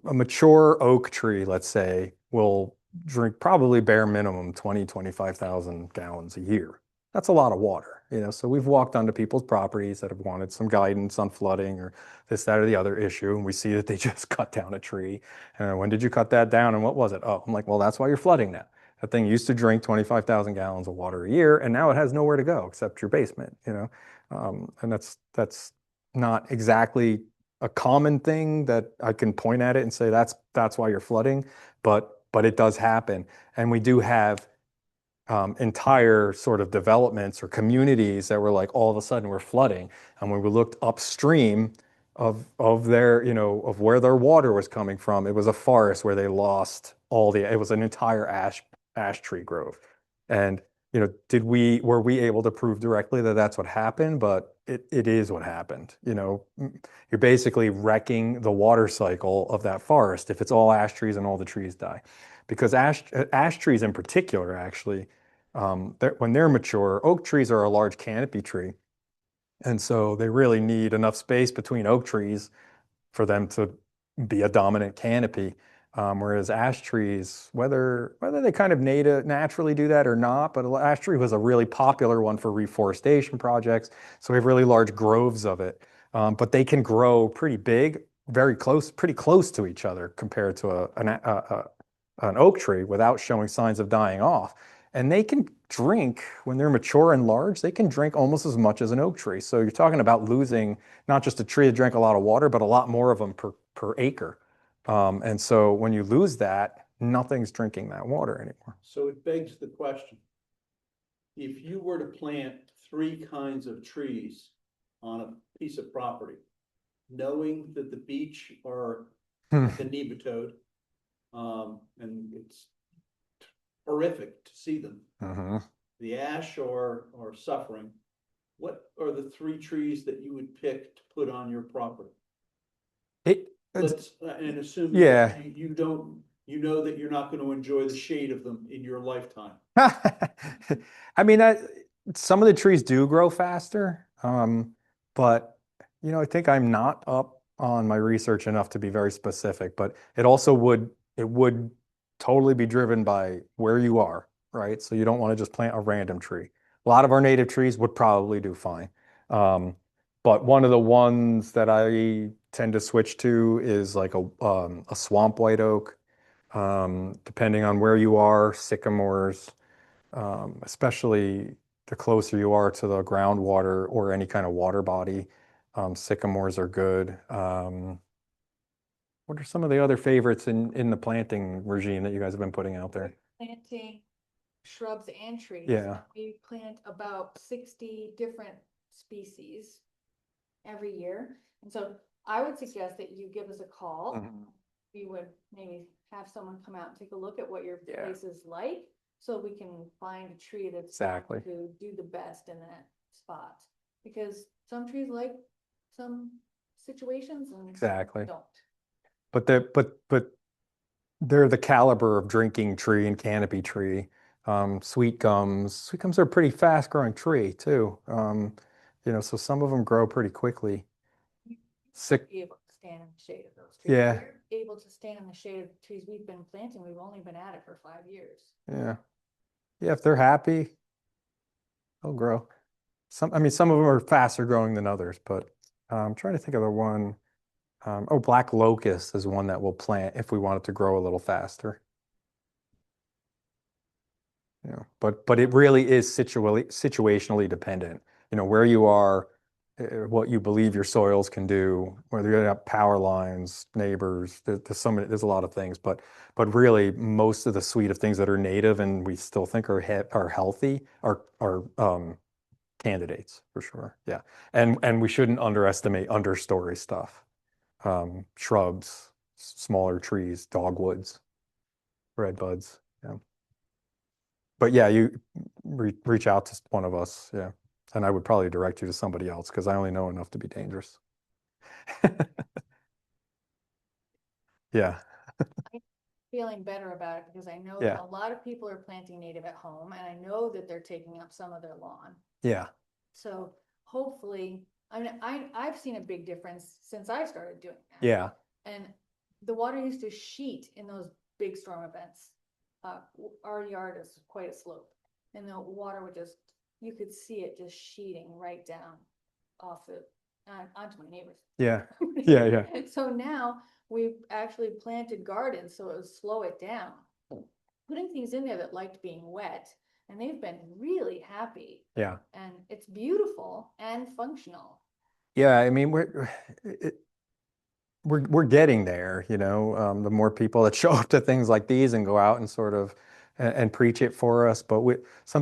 mature oak tree, let's say, will drink probably bare minimum 25,000 gallons a year. That's a lot of water. So we've walked onto people's properties that have wanted some guidance on flooding or this, that, or the other issue. And we see that they just cut down a tree. And when did you cut that down? And what was it? Oh, I'm like, well, that's why you're flooding now. That thing used to drink 25,000 gallons of water a year, and now it has nowhere to go except your basement. And that's not exactly a common thing that I can point at it and say that's why you're flooding, but it does happen. And we do have entire sort of developments or communities that were like all of a sudden we're flooding. And when we looked upstream of their, of where their water was coming from, it was a forest where they lost it was an entire ash tree grove. And were we able to prove directly that that's what happened? But it is what happened. You're basically wrecking the water cycle of that forest if it's all ash trees and all the trees die. Because ash trees in particular, actually, when they're mature, oak trees are a large canopy tree. And so they really need enough space between oak trees for them to be a dominant canopy. Whereas ash trees, whether they kind of naturally do that or not, but ash tree was a really popular one for reforestation projects. So we have really large groves of it. But they can grow pretty big, pretty close to each other compared to an oak tree without showing signs of dying off. And they can drink, when they're mature and large, they can drink almost as much as an oak tree. So you're talking about losing not just a tree that drank a lot of water, but a lot more of them per acre. And so when you lose that, nothing's drinking that water anymore. So it begs the question. If you were to plant 3 kinds of trees on a piece of property, knowing that the beech are the nematode, and it's horrific to see them. The ash are suffering. What are the 3 trees that you would pick to put on your property? And assume Yeah. that you don't, know that you're not going to enjoy the shade of them in your lifetime. I mean, some of the trees do grow faster, but I think I'm not up on my research enough to be very specific. But it would totally be driven by where you are, right? So you don't want to just plant a random tree. A lot of our native trees would probably do fine. But one of the ones that I tend to switch to is like a swamp white oak. Depending on where you are, sycamores, especially the closer you are to the groundwater or any kind of water body, sycamores are good. What are some of the other favorites in the planting regime that you guys have been putting out there? Planting shrubs and trees. Yeah. We plant about 60 different species every year. And so I would suggest that you give us a call. Mhm. We would maybe have someone come out and take a look at what your Yeah. place is like, so we can find a tree that's Exactly. going to do the best in that spot. Because some trees like some situations and Exactly. don't. But they're the caliber of drinking tree and canopy tree. Sweet gums are a pretty fast growing tree too. So some of them grow pretty quickly. Sick. Be able to stand in the shade of those trees. Yeah. We're able to stand in the shade of the trees we've been planting. We've only been at it for 5 years. Yeah. Yeah. If they're happy, they'll grow. Some of them are faster growing than others, but I'm trying to think of the one. Black locust is one that we'll plant if we want it to grow a little faster. But it really is situationally dependent. Where you are, what you believe your soils can do, whether you have power lines, neighbors, there's a lot of things, but really most of the suite of things that are native and we still think are healthy are candidates for sure. Yeah. And we shouldn't underestimate understory stuff. Shrubs, smaller trees, dogwoods, redbuds. Yeah. But yeah, you reach out to one of us. Yeah. And I would probably direct you to somebody else because I only know enough to be dangerous. Yeah. Feeling better about it because I know Yeah. that a lot of people are planting native at home, and I know that they're taking up some of their lawn. Yeah. So hopefully, I mean, I've seen a big difference since I started doing that. Yeah. And the water used to sheet in those big storm events. Our yard is quite a slope, and the water would just, you could see it just sheeting right down off the, onto my neighbors. Yeah. Yeah. Yeah. So now we've actually planted gardens, so it would slow it down. Putting things in there that liked being wet, and they've been really happy. Yeah. And it's beautiful and functional. Yeah. I mean, we're getting there, the more people that show up to things like these and go out and sort of and preach it for us. But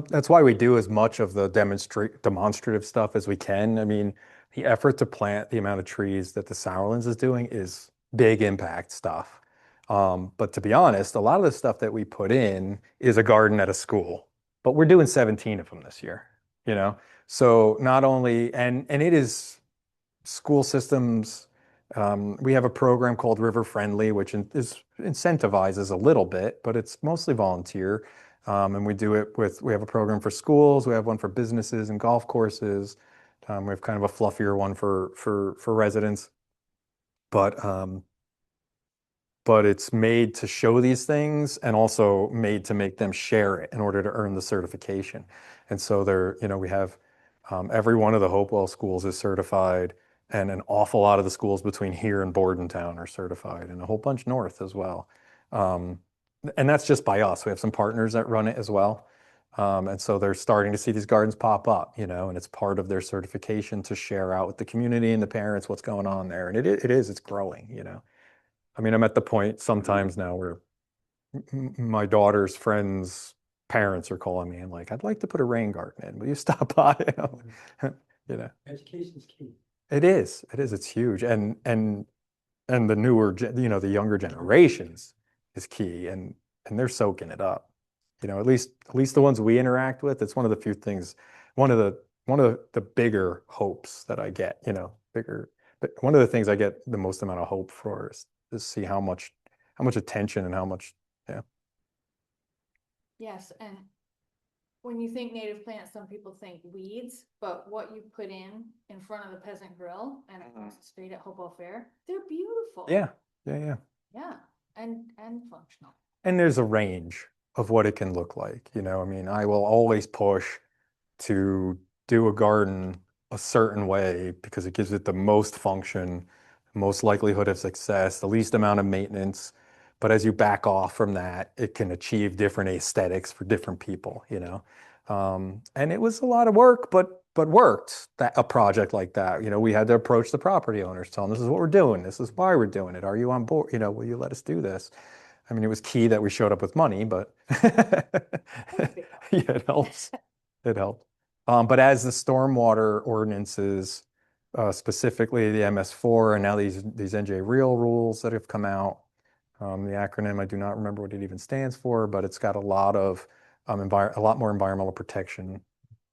that's why we do as much of the demonstrative stuff as we can. I mean, the effort to plant the amount of trees that the Sourlands is doing is big impact stuff. But to be honest, a lot of the stuff that we put in is a garden at a school, but we're doing 17 of them this year. So not only, and it is school systems. We have a program called River Friendly, which incentivizes a little bit, but it's mostly volunteer. And we have a program for schools. We have one for businesses and golf courses. We have kind of a fluffier one for residents. But it's made to show these things and also made to make them share it in order to earn the certification. And so we have every one of the Hopewell schools is certified, and an awful lot of the schools between here and Bordentown are certified, and a whole bunch north as well. And that's just by us. We have some partners that run it as well. And so they're starting to see these gardens pop up, and it's part of their certification to share out with the community and the parents what's going on there. And it's growing. I mean, I'm at the point sometimes now where my daughter's friends' parents are calling me and like, I'd like to put a rain garden in. Will you stop by? Education's key. It is. It's huge. And the newer, the younger generations is key, and they're soaking it up. At least the ones we interact with. It's one of the few things, one of the bigger hopes that I get. But one of the things I get the most amount of hope for is to see how much attention and how much, yeah. Yes, and when you think native plants, some people think weeds, but what you put in front of the Peasant Grill and across the street at Hopewell Fair, they're beautiful. Yeah. Yeah, and functional. And there's a range of what it can look like. I mean, I will always push to do a garden a certain way because it gives it the most function, most likelihood of success, the least amount of maintenance. But as you back off from that, it can achieve different aesthetics for different people. And it was a lot of work, but worked. A project like that, we had to approach the property owners, tell them this is what we're doing, this is why we're doing it. Are you on board? Will you let us do this? I mean, it was key that we showed up with money, but yeah, it helps. It helped. But as the stormwater ordinances, specifically the MS4 and now these NJ Real rules that have come out, the acronym, I do not remember what it even stands for, but it's got a lot of a lot more environmental protection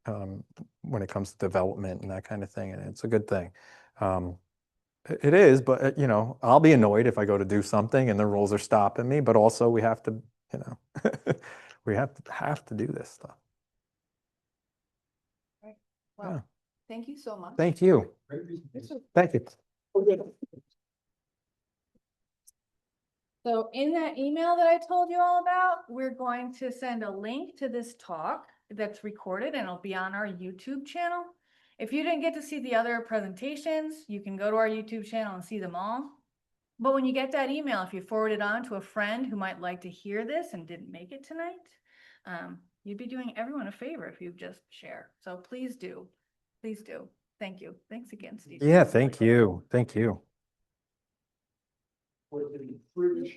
when it comes to development and that kind of thing, and it's a good thing. It is, but you know, I'll be annoyed if I go to do something and the rules are stopping me, but also we have to, you know, we have to do this stuff. Yeah. Well, thank you so much. Thank you. Thank you. So in that email that I told you all about, we're going to send a link to this talk that's recorded and it'll be on our YouTube channel. If you didn't get to see the other presentations, you can go to our YouTube channel and see them all. But when you get that email, if you forward it on to a friend who might like to hear this and didn't make it tonight, you'd be doing everyone a favor if you just share. So please do. Please do. Thank you. Thanks again, Steve. Yeah, thank you. Thank you.